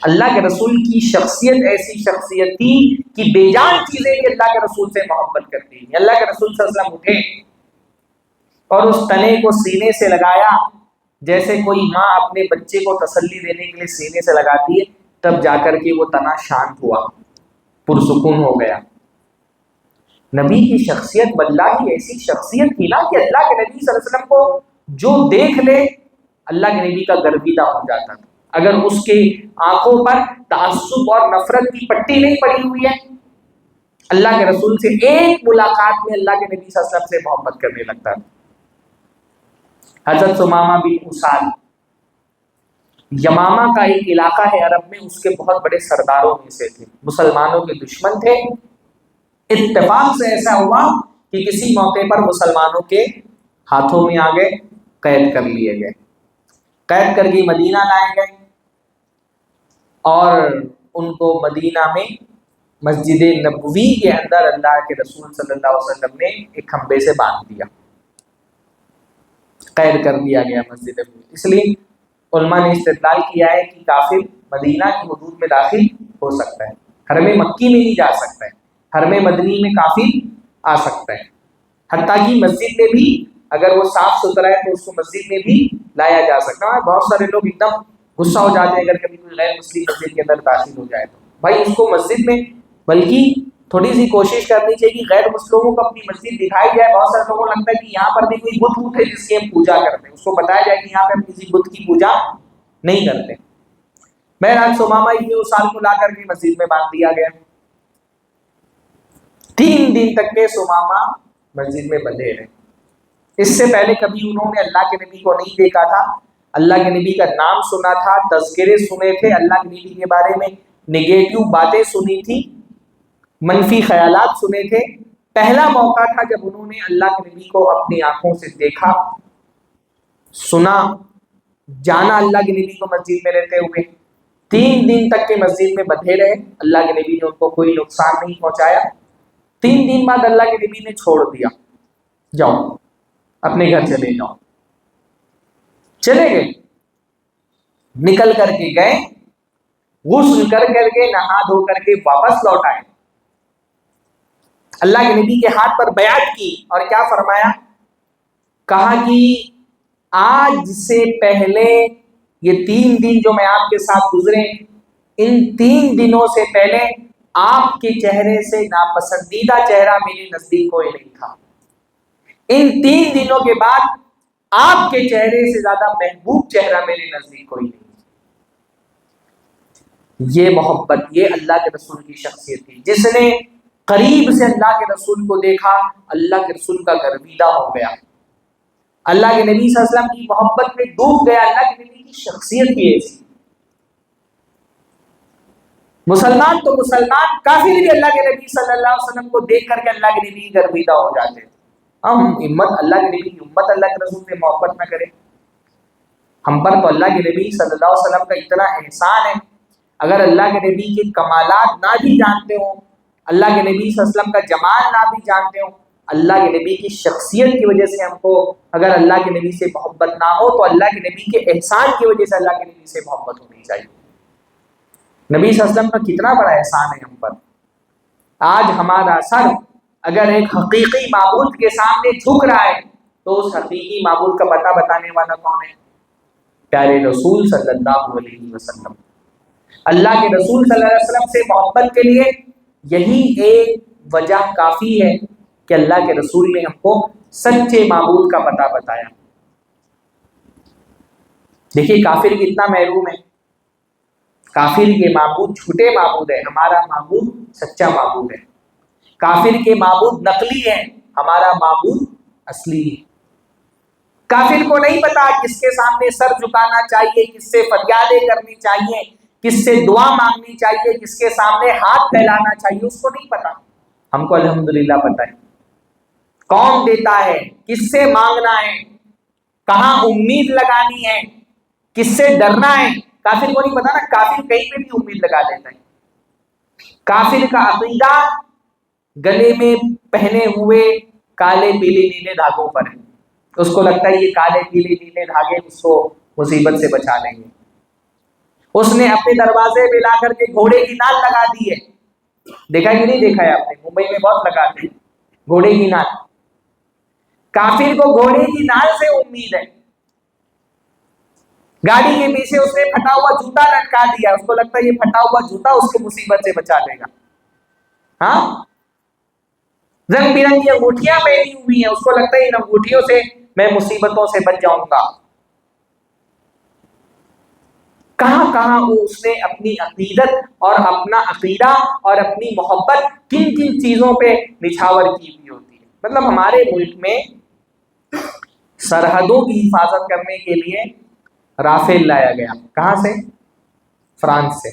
اللہ کے رسول کی شخصیت ایسی شخصیت تھی کہ بے جان چیزیں کہ اللہ کے رسول سے محبت کرتی ہیں۔ اللہ کے رسول صلی اللہ علیہ وسلم اٹھے اور اس تنے کو سینے سے لگایا، جیسے کوئی ماں اپنے بچے کو تسلی دینے کے لیے سینے سے لگاتی ہے، تب جا کر کے وہ تنا شانت ہوا، پرسکون ہو گیا۔ نبی کی شخصیت واللہ ایسی شخصیت تھی نا کہ اللہ کے نبی صلی اللہ علیہ وسلم کو جو دیکھ لے اللہ کے نبی کا گرویدہ ہو جاتا تھا۔ اگر اس کے آنکھوں پر تعصب اور نفرت کی پٹی نہیں پڑی ہوئی ہے اللہ کے رسول سے ایک ملاقات میں اللہ کے نبی صلی اللہ علیہ وسلم سے محبت کرنے لگتا تھا۔ حضرت ثمامہ بن اسال، یمامہ کا ایک علاقہ ہے عرب میں، اس کے بہت بڑے سرداروں میں سے تھے، مسلمانوں کے دشمن تھے۔ اتفاق سے ایسا ہوا کہ کسی موقع پر مسلمانوں کے ہاتھوں میں آ گئے، قید کر لیے گئے، قید کر کے مدینہ لائے گئے اور ان کو مدینہ میں مسجد نبوی کے اندر اللہ کے رسول صلی اللہ علیہ وسلم نے ایک کھمبے سے باندھ دیا، قید کر دیا گیا مسجد نبوی۔ اس لیے علماء نے استدلال کیا ہے کہ کافر مدینہ کی حدود میں داخل ہو سکتا ہے، حرم مکی میں نہیں جا سکتا ہے، حرم مدنی میں کافر آ سکتا ہے، حتیٰ کہ مسجد میں بھی اگر وہ صاف ستھرا ہے تو اس کو مسجد میں بھی لایا جا سکتا ہے۔ بہت سارے لوگ ایک دم غصہ ہو جاتے ہیں اگر کبھی کوئی غیر مسلم مسجد کے اندر داخل ہو جائے تو بھائی اس کو مسجد میں، بلکہ تھوڑی سی کوشش کرنی چاہیے کہ غیر مسلموں کو اپنی مسجد دکھائی جائے۔ بہت سارے لوگوں کو لگتا ہے کہ یہاں پر بھی کوئی بت ہے جس کی ہم پوجا کرتے ہیں، اس کو بتایا جائے کہ یہاں پہ ہم کسی بت کی پوجا نہیں کرتے۔ بہرحال ثمامہ ابن اسال کو لا کر کے مسجد میں باندھ دیا گیا۔ 3 دن تک کے ثمامہ مسجد میں بندھے رہے۔ اس سے پہلے کبھی انہوں نے اللہ کے نبی کو نہیں دیکھا تھا، اللہ کے نبی کا نام سنا تھا، تذکرے سنے تھے، اللہ کے نبی کے بارے میں نگیٹو باتیں سنی تھی، منفی خیالات سنے تھے۔ پہلا موقع تھا جب انہوں نے اللہ کے نبی کو اپنی آنکھوں سے دیکھا، سنا، جانا اللہ کے نبی کو مسجد میں رہتے ہوئے۔ 3 دن تک کے مسجد میں بندھے رہے، اللہ کے نبی نے ان کو کوئی نقصان نہیں پہنچایا۔ 3 دن بعد اللہ کے نبی نے چھوڑ دیا، جاؤ اپنے گھر چلے جاؤ۔ چلے گئے، نکل کر کے گئے، غسل کر کے نہا دھو کر کے واپس لوٹ آئے، اللہ کے نبی کے ہاتھ پر بیعت کی اور کیا فرمایا؟ کہا کہ آج سے پہلے یہ 3 دن جو میں آپ کے ساتھ گزرے، ان 3 دنوں سے پہلے آپ کے چہرے سے ناپسندیدہ چہرہ میرے نزدیک کوئی نہیں تھا، ان 3 دنوں کے بعد آپ کے چہرے سے زیادہ محبوب چہرہ میرے نزدیک کوئی نہیں۔ یہ محبت، یہ اللہ کے رسول کی شخصیت تھی۔ جس نے قریب سے اللہ کے رسول کو دیکھا، اللہ کے رسول کا گرویدہ ہو گیا، اللہ کے نبی صلی اللہ علیہ وسلم کی محبت میں ڈوب گیا۔ اللہ کے نبی کی شخصیت بھی ایسی، مسلمان تو مسلمان، کافر بھی اللہ کے نبی صلی اللہ علیہ وسلم کو دیکھ کر کے اللہ کے نبی کی گرویدہ ہو جاتے ہیں۔ ہم اللہ کے نبی کی امت اللہ کے رسول سے محبت نہ کریں، ہم پر تو اللہ کے نبی صلی اللہ علیہ وسلم کا اتنا احسان ہے۔ اگر اللہ کے نبی کے کمالات نہ بھی جانتے ہوں، اللہ کے نبی صلی اللہ علیہ وسلم کا جمال نہ بھی جانتے ہوں، اللہ کے نبی کی شخصیت کی وجہ سے ہم کو اگر اللہ کے نبی سے محبت نہ ہو تو اللہ کے نبی کے احسان کی وجہ سے اللہ کے نبی سے محبت ہونی چاہیے۔ نبی صلی اللہ علیہ وسلم کا کتنا بڑا احسان ہے ہم پر۔ آج ہمارا سر اگر ایک حقیقی معبود کے سامنے جھک رہا ہے تو اس حقیقی معبود کا پتہ بتانے والا کون ہے؟ پیارے رسول صلی اللہ علیہ وسلم۔ اللہ کے رسول صلی اللہ علیہ وسلم سے محبت کے لیے یہی ایک وجہ کافی ہے کہ اللہ کے رسول نے ہم کو سچے معبود کا پتہ بتایا۔ دیکھیے کافر کتنا محروم ہے، کافر کے معبود جھوٹے معبود ہے، ہمارا معبود سچا معبود ہے۔ کافر کے معبود نقلی ہے، ہمارا معبود اصلی ہے۔ کافر کو نہیں پتا کس کے سامنے سر جھکانا چاہیے، کس سے فریادیں کرنی چاہیے، کس سے دعا مانگنی چاہیے، کس کے سامنے ہاتھ پھیلانا چاہیے، اس کو نہیں پتا۔ ہم کو الحمدللہ پتا ہے کون دیتا ہے، کس سے مانگنا ہے، کہاں امید لگانی ہے، کس سے ڈرنا ہے۔ کافر کو نہیں پتا نا، کافر کہیں پہ بھی امید لگا لیتا ہے۔ کافر کا عقیدہ گلے میں پہنے ہوئے کالے پیلے نیلے دھاگوں پر ہے، اس کو لگتا ہے یہ کالے پیلے نیلے دھاگے اس کو مصیبت سے بچا لیں گے۔ اس نے اپنے دروازے پہ لا کر کے گھوڑے کی نال لگا دی ہے، دیکھا کہ نہیں دیکھا ہے آپ نے؟ ممبئی میں بہت لگاتے ہیں گھوڑے کی نال۔ کافر کو گھوڑے کی نال سے امید ہے۔ گاڑی کے پیچھے اس نے پھٹا ہوا جوتا لٹکا دیا، اس کو لگتا ہے یہ پھٹا ہوا جوتا اس کو مصیبت سے بچا لے گا۔ ہاں، رنگ برنگی انگوٹھیاں پہنی ہوئی ہیں، اس کو لگتا ہے ان انگوٹھیوں سے میں مصیبتوں سے بچ جاؤں گا۔ کہاں کہاں کہاں اس نے اپنی عقیدت اور اپنا عقیدہ اور اپنی محبت کن کن چیزوں پہ نچھاور کی ہوئی ہوتی ہے. مطلب ہمارے ملک میں سرحدوں کی حفاظت کرنے کے لیے رافیل لایا گیا. کہاں سے؟ فرانس سے.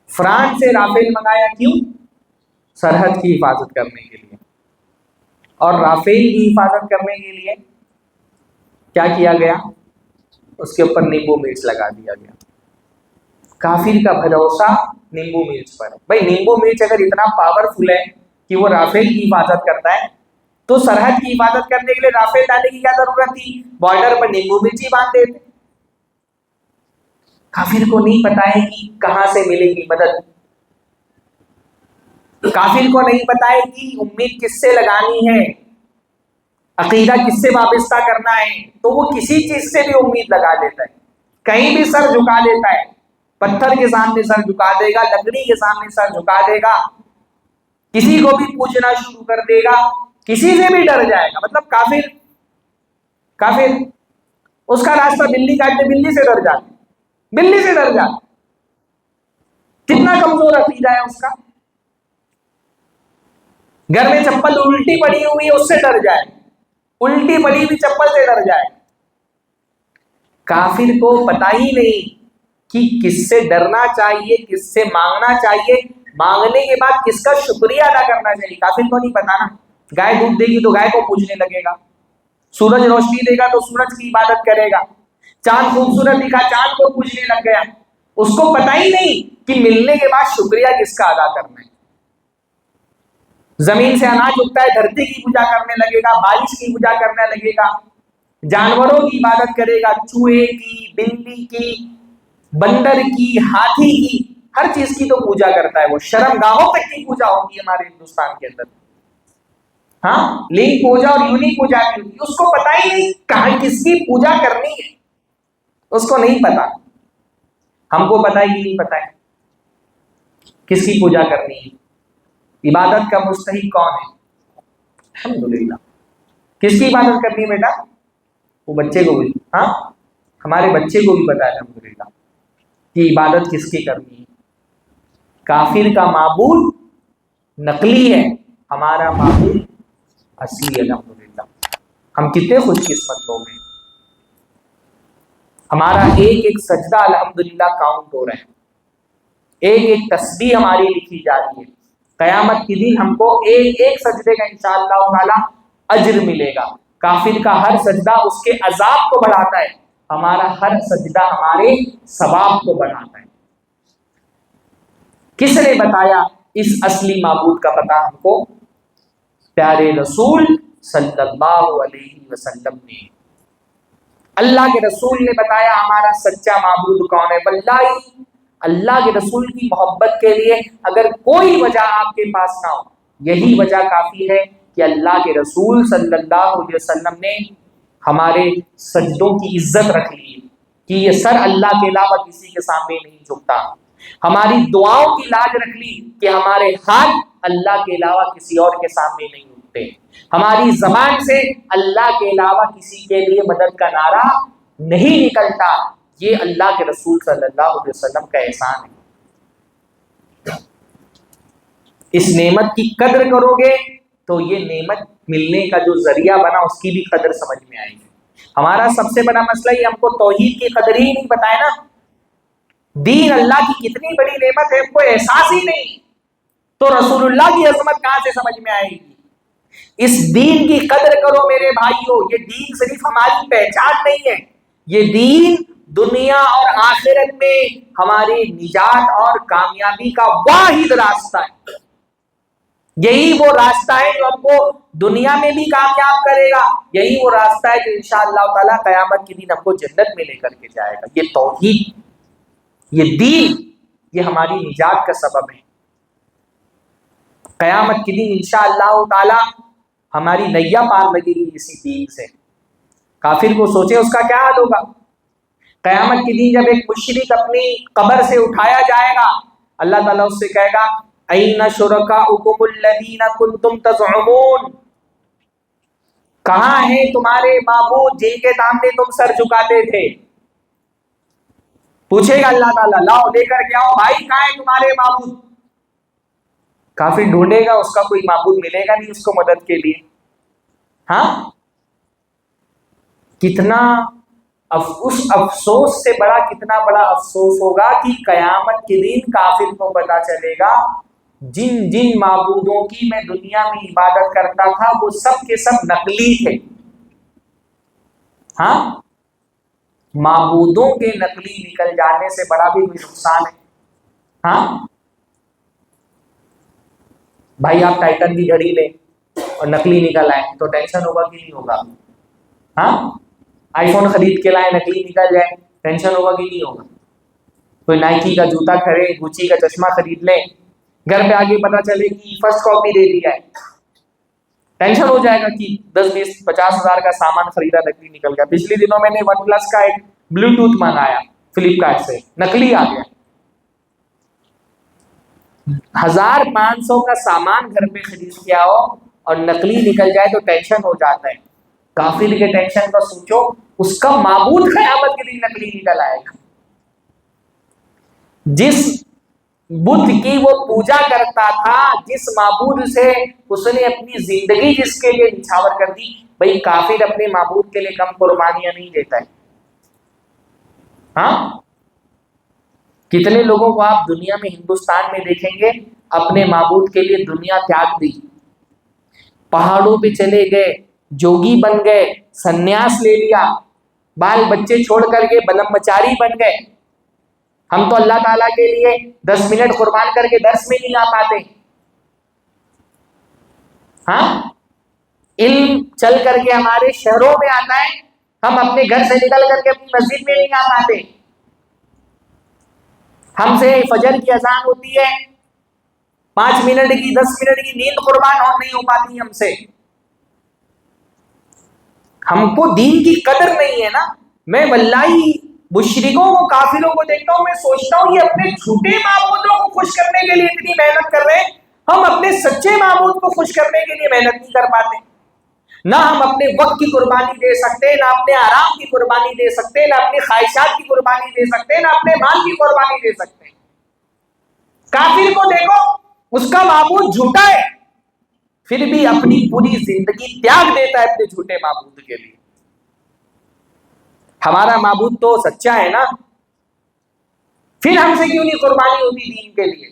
فرانس سے رافیل منگایا کیوں؟ سرحد کی حفاظت کرنے کے لیے. اور رافیل کی حفاظت کرنے کے لیے کیا کیا گیا؟ اس کے اوپر نیمبو مرچ لگا دیا گیا. کافر کا بھروسہ نیمبو مرچ پر. بھائی نیمبو مرچ اگر اتنا پاورفل ہے کہ وہ رافیل کی حفاظت کرتا ہے تو سرحد کی حفاظت کرنے کے لیے رافیل ڈالنے کی کیا ضرورت تھی؟ بارڈر پر نیمبو مرچی باندھ دیتے. کافر کو نہیں پتا ہے کہ کہاں سے ملے گی مدد. کافر کو نہیں پتا ہے کہ امید کس سے لگانی ہے، عقیدہ کس سے وابستہ کرنا ہے. تو وہ کسی چیز سے بھی امید لگا لیتا ہے، کہیں بھی سر جھکا دیتا ہے. پتھر کے سامنے سر جھکا دے گا، لکڑی کے سامنے سر جھکا دے گا، کسی کو بھی پوچھنا شروع کر دے گا، کسی سے بھی ڈر جائے گا. مطلب کافر اس کا راستہ بلی کاٹتے بلی سے ڈر جاتا، بلی سے ڈر جاتا. کتنا کمزور عقیدہ ہے اس کا. گھر میں چپل الٹی پڑی ہوئی ہے اس سے ڈر جائے، الٹی پڑی ہوئی چپل سے ڈر جائے. کافر کو پتا ہی نہیں کہ کس سے ڈرنا چاہیے، کس سے مانگنا چاہیے، مانگنے کے بعد کس کا شکریہ ادا کرنا چاہیے. کافر کو نہیں پتا نا. گائے دودھ دے گی تو گائے کو پوجنے لگے گا، سورج روشنی دے گا تو سورج کی عبادت کرے گا، چاند خوبصورت دکھا چاند کو پوجنے لگ گیا. اس کو پتا ہی نہیں کہ ملنے کے بعد شکریہ کس کا ادا کرنا ہے. زمین سے اناج اگتا ہے، دھرتی کی پوجا کرنے لگے گا، بارش کی پوجا کرنے لگے گا، جانوروں کی عبادت کرے گا، چوہے کی، بلی کی، بندر کی، ہاتھی کی، ہر چیز کی تو پوجا کرتا ہے. وہ شرم گاہوں تک کی پوجا ہوتی ہے ہمارے ہندوستان کے اندر. ہاں لنگ پوجا اور یونی پوجا کی ہوتی ہے. اس کو پتا ہی نہیں کہاں کس کی پوجا کرنی ہے، اس کو نہیں پتا. ہم کو پتا ہی نہیں پتا ہے کس کی پوجا کرنی ہے. عبادت کا مستحق کون ہے؟ الحمدللہ. کس کی عبادت کرنی ہے بیٹا؟ وہ بچے کو بھی، ہاں ہمارے بچے کو بھی پتا ہے الحمدللہ کہ عبادت کس کی کرنی ہے. کافر کا معبود نقلی ہے، ہمارا معبود اصلی ہے الحمدللہ. ہم کتنے خوش قسمت لوگ ہیں. ہمارا ایک ایک سجدہ الحمدللہ کاؤنٹ ہو رہا ہے، ایک ایک تسبیح ہماری لکھی جا رہی ہے. قیامت کے دن ہم کو ایک ایک سجدے کا انشاءاللہ تعالی اجر ملے گا. کافر کا ہر سجدہ اس کے عذاب کو بڑھاتا ہے، ہمارا ہر سجدہ ہمارے ثواب کو بڑھاتا ہے. کس نے بتایا اس اصلی معبود کا پتہ ہم کو؟ پیارے رسول صلی اللہ علیہ وسلم نے. اللہ کے رسول نے بتایا ہمارا سچا معبود کون ہے. واللہ اللہ کے رسول کی محبت کے لیے اگر کوئی وجہ آپ کے پاس نہ ہو، یہی وجہ کافی ہے کہ اللہ کے رسول صلی اللہ علیہ وسلم نے ہمارے سجدوں کی عزت رکھ لی کہ یہ سر اللہ کے علاوہ کسی کے سامنے نہیں جھکتا. ہماری دعاؤں کی لاج رکھ لی کہ ہمارے ہاتھ اللہ کے علاوہ کسی اور کے سامنے نہیں اٹھتے. ہماری زبان سے اللہ کے علاوہ کسی کے لیے مدد کا نعرہ نہیں نکلتا. یہ اللہ کے رسول صلی اللہ علیہ وسلم کا احسان ہے. اس نعمت کی قدر کرو گے تو یہ نعمت ملنے کا جو ذریعہ بنا اس کی بھی قدر سمجھ میں آئے گی. ہمارا سب سے بڑا مسئلہ یہ ہم کو توحید کی قدر ہی نہیں پتا ہے نا. دین اللہ کی کتنی بڑی نعمت ہے ہم کو احساس ہی نہیں، تو رسول اللہ کی عظمت کہاں سے سمجھ میں آئے گی. اس دین کی قدر کرو میرے بھائیوں. یہ دین صرف ہماری پہچان نہیں ہے، یہ دین دنیا اور آخرت میں ہماری نجات اور کامیابی کا واحد راستہ ہے. یہی وہ راستہ ہے جو ہم کو دنیا میں بھی کامیاب کرے گا، یہی وہ راستہ ہے جو انشاءاللہ تعالی قیامت کے دن ہم کو جنت میں لے کر کے جائے گا. یہ توحید، یہ دین، یہ ہماری نجات کا سبب ہے. قیامت کے دن انشاءاللہ تعالی ہماری نیا پار لگے گی اسی دین سے. کافر کو سوچے اس کا کیا حال ہوگا. قیامت کے دن جب ایک مشرک اپنی قبر سے اٹھایا جائے گا، اللہ تعالیٰ اس سے کہے گا اَيْنَ شُرَكَاؤُكُمُ الَّذِينَ كُنْتُمْ تَزْعُمُونَ. کہاں ہیں تمہارے معبود جن کے سامنے تم سر جھکاتے تھے. پوچھے گا اللہ تعالیٰ لاؤ لے کر کے آؤ بھائی کہاں ہے تمہارے معبود؟ کافر ڈھونڈے گا اس کا کوئی معبود ملے گا نہیں اس کو مدد کے لیے. ہاں کتنا اس افسوس سے بڑا کتنا بڑا افسوس ہوگا کہ قیامت کے دن کافر کو پتا چلے گا جن جن معبودوں کی میں دنیا میں عبادت کرتا تھا وہ سب کے سب نقلی تھے. ہاں معبودوں کے نقلی نکل جانے سے بڑا بھی کوئی نقصان ہے؟ ہاں بھائی آپ ٹائٹن کی گھڑی لیں اور نقلی نکل آئے تو ٹینشن ہوگا کہ نہیں ہوگا؟ ہاں آئی فون خرید کے لائے نقلی نکل جائے ٹینشن ہوگا کہ نہیں ہوگا؟ کوئی نائکی کا جوتا کھڑے گوچی کا چشمہ خرید لیں گھر پہ آگے پتا چلے کہ فرسٹ کاپی دے دیا ہے ٹینشن ہو جائے گا کہ 10-20-50 ہزار کا سامان خریدا نقلی نکل گیا. پچھلے دنوں میں نے ون پلس کا ایک بلوٹوتھ منگایا فلپکارٹ سے نقلی آ گیا. 1500 کا سامان گھر پہ خرید کے آؤ اور نقلی نکل جائے تو ٹینشن ہو جاتا ہے. کافر کے ٹینشن کا سوچو اس کا معبود قیامت کے دن نقلی نکل آئے گا. جس بدھ کی وہ پوجا کرتا تھا جس معبود سے اس نے اپنی زندگی جس کے لیے نچھاور کر دی بھائی کافر اپنے معبود کے لیے کم قربانیاں نہیں دیتا ہے. ہاں کتنے لوگوں کو آپ دنیا میں ہندوستان میں دیکھیں گے اپنے معبود کے لیے دنیا تیاگ دی پہاڑوں پہ چلے گئے جوگی بن گئے سنیاس لے لیا بال بچے چھوڑ کر کے برہمچاری بن گئے. ہم تو اللہ تعالیٰ کے لیے 10 منٹ قربان کر کے درس میں نہیں آ پاتے. ہاں علم چل کر کے ہمارے شہروں میں آتا ہے ہم اپنے گھر سے نکل کر کے اپنی مسجد میں نہیں آ پاتے. ہم سے فجر کی اذان ہوتی ہے 5 منٹ کی 10 منٹ کی نیند قربان نہیں ہو پاتی ہم سے. ہم کو دین کی قدر نہیں ہے نا. میں واللہ مشرکوں کو کافروں کو دیکھتا ہوں میں سوچتا ہوں یہ اپنے جھوٹے معبودوں کو خوش کرنے کے لیے اتنی محنت کر رہے ہیں ہم اپنے سچے معبود کو خوش کرنے کے لیے محنت نہیں کر پاتے. نہ ہم اپنے وقت کی قربانی دے سکتے نہ اپنے آرام کی قربانی دے سکتے نہ اپنی خواہشات کی قربانی دے سکتے نہ اپنے مال کی قربانی دے سکتے. کافر کو دیکھو اس کا معبود جھوٹا ہے پھر بھی اپنی پوری زندگی تیاگ دیتا ہے اپنے جھوٹے معبود کے لیے. ہمارا معبود تو سچا ہے نا پھر ہم سے کیوں نہیں قربانی ہوتی دین کے لیے؟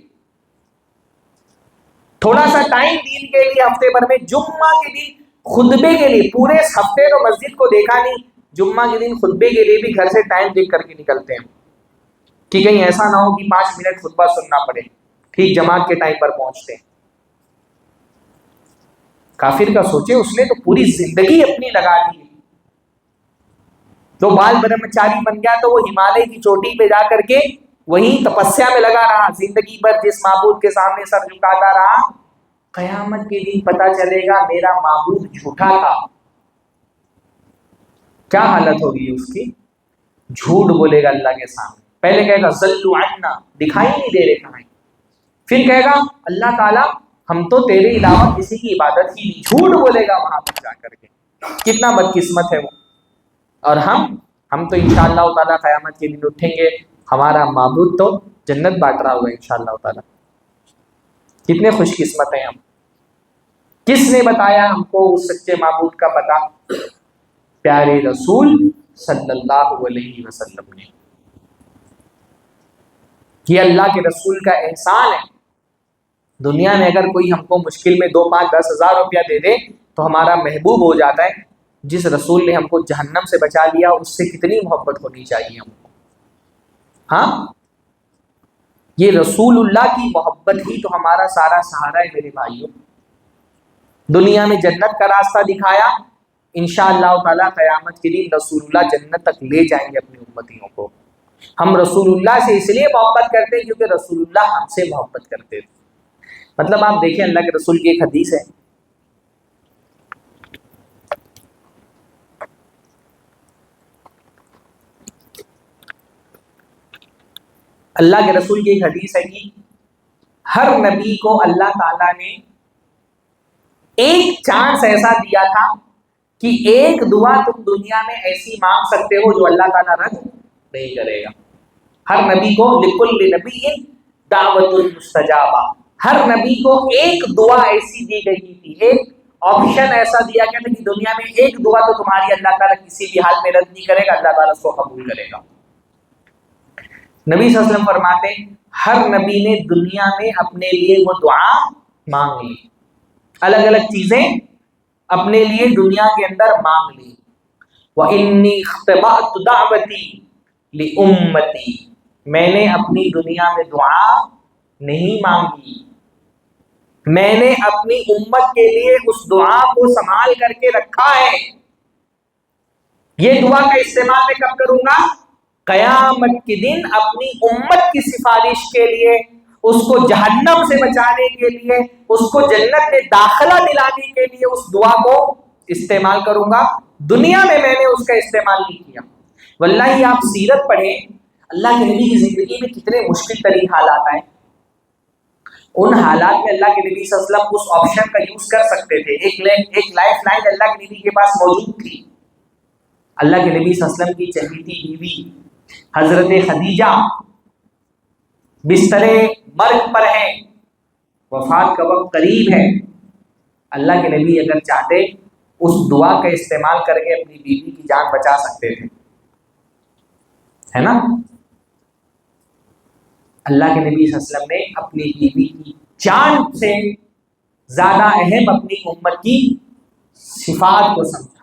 تھوڑا سا ٹائم دین کے لیے ہفتے بھر میں جمعہ کے دن خطبے کے لیے پورے ہفتے تو مسجد کو دیکھا نہیں جمعہ کے دن خطبے کے لیے بھی گھر سے ٹائم دیکھ کر کے نکلتے ہیں کہ کہیں ایسا نہ ہو کہ 5 منٹ خطبہ سننا پڑے ٹھیک جماعت کے ٹائم پر پہنچتے ہیں. کافر کا سوچے اس نے تو پوری زندگی اپنی لگا دی تو بال برہمچاری بن گیا تو وہ ہمالیہ کی چوٹی پہ جا کر کے وہیں تپسیا میں لگا رہا زندگی بھر جس معبود کے سامنے سر جھکاتا رہا. قیامت کے دن پتا چلے گا میرا معبود جھوٹا تھا. کیا حالت ہوگی اس کی؟ جھوٹ بولے گا اللہ کے سامنے. پہلے کہے گا ضلوا عنا دکھائی نہیں دے رہے کہاں. پھر کہے گا اللہ تعالیٰ ہم تو تیرے علاوہ کسی کی عبادت ہی نہیں. جھوٹ بولے گا وہاں پر جا کر کے. کتنا بدقسمت ہے وہ. اور ہم تو انشاءاللہ تعالیٰ قیامت کے دن اٹھیں گے ہمارا معبود تو جنت بانٹ رہا ہوگا انشاءاللہ تعالیٰ. کتنے خوش قسمت ہیں ہم. کس نے بتایا ہم کو اس سچے معبود کا پتہ؟ پیارے رسول صلی اللہ علیہ وسلم نے. یہ اللہ کے رسول کا احسان ہے. دنیا میں اگر کوئی ہم کو مشکل میں 2, 5, 10 ہزار روپیہ دے دے تو ہمارا محبوب ہو جاتا ہے. جس رسول نے ہم کو جہنم سے بچا لیا اس سے کتنی محبت ہونی چاہیے ہم کو. ہاں یہ رسول اللہ کی محبت ہی تو ہمارا سارا سہارا ہے میرے بھائیوں. دنیا میں جنت کا راستہ دکھایا انشاءاللہ تعالیٰ قیامت کے دن رسول اللہ جنت تک لے جائیں گے اپنی امتیوں کو. ہم رسول اللہ سے اس لیے محبت کرتے ہیں کیونکہ رسول اللہ ہم سے محبت کرتے تھے. مطلب آپ دیکھیں اللہ کے رسول کی ایک حدیث ہے اللہ کے رسول کی ایک حدیث ہے کہ ہر نبی کو اللہ تعالیٰ نے ایک چانس ایسا دیا تھا کہ ایک دعا تم دنیا میں ایسی مانگ سکتے ہو جو اللہ تعالیٰ رد نہیں کرے گا. ہر نبی کو لکل نبی دعوت مستجابہ، ہر نبی کو ایک دعا ایسی دی گئی تھی، ایک آپشن ایسا دیا گیا تھا کہ دنیا میں ایک دعا تو تمہاری اللہ تعالیٰ کسی بھی حال میں رد نہیں کرے گا، اللہ تعالیٰ اس کو قبول کرے گا۔ نبی صلی اللہ علیہ وسلم فرماتے ہیں ہر نبی نے دنیا میں اپنے لیے وہ دعا مانگ لی، الگ الگ چیزیں اپنے لیے دنیا کے اندر مانگ لی۔ وَإِنِّي اخْتَبَأْتُ دَعْوَتِي لِأُمَّتِي، میں نے اپنی دنیا میں دعا نہیں مانگی، میں نے اپنی امت کے لیے اس دعا کو سنبھال کر کے رکھا ہے۔ یہ دعا کا استعمال میں کب کروں گا؟ قیامت کے دن اپنی امت کی سفارش کے لیے، اس کو جہنم سے بچانے کے لیے، اس کو جنت میں داخلہ دلانے کے لیے اس دعا کو استعمال کروں گا۔ دنیا میں نے اس کا استعمال نہیں کیا۔ واللہ آپ سیرت پڑھیں، اللہ کے نبی کی زندگی میں کتنے مشکل ترین حالات آئے، ان حالات میں اللہ کے نبی صلی اللہ علیہ وسلم اس آپشن کا یوز کر سکتے تھے۔ ایک لائف لائن اللہ کے نبی کے پاس موجود تھی۔ اللہ کے نبی صلی اللہ علیہ وسلم کی چہیتی بیوی حضرت خدیجہ بستر مرگ پر ہیں، وفات کا وقت قریب ہے، اللہ کے نبی اگر چاہتے اس دعا کا استعمال کر کے اپنی بیوی کی جان بچا سکتے تھے، ہے نا؟ اللہ کے نبی صلی اللہ علیہ وسلم نے اپنی بیوی کی جان سے زیادہ اہم اپنی امت کی صفات کو سمجھا،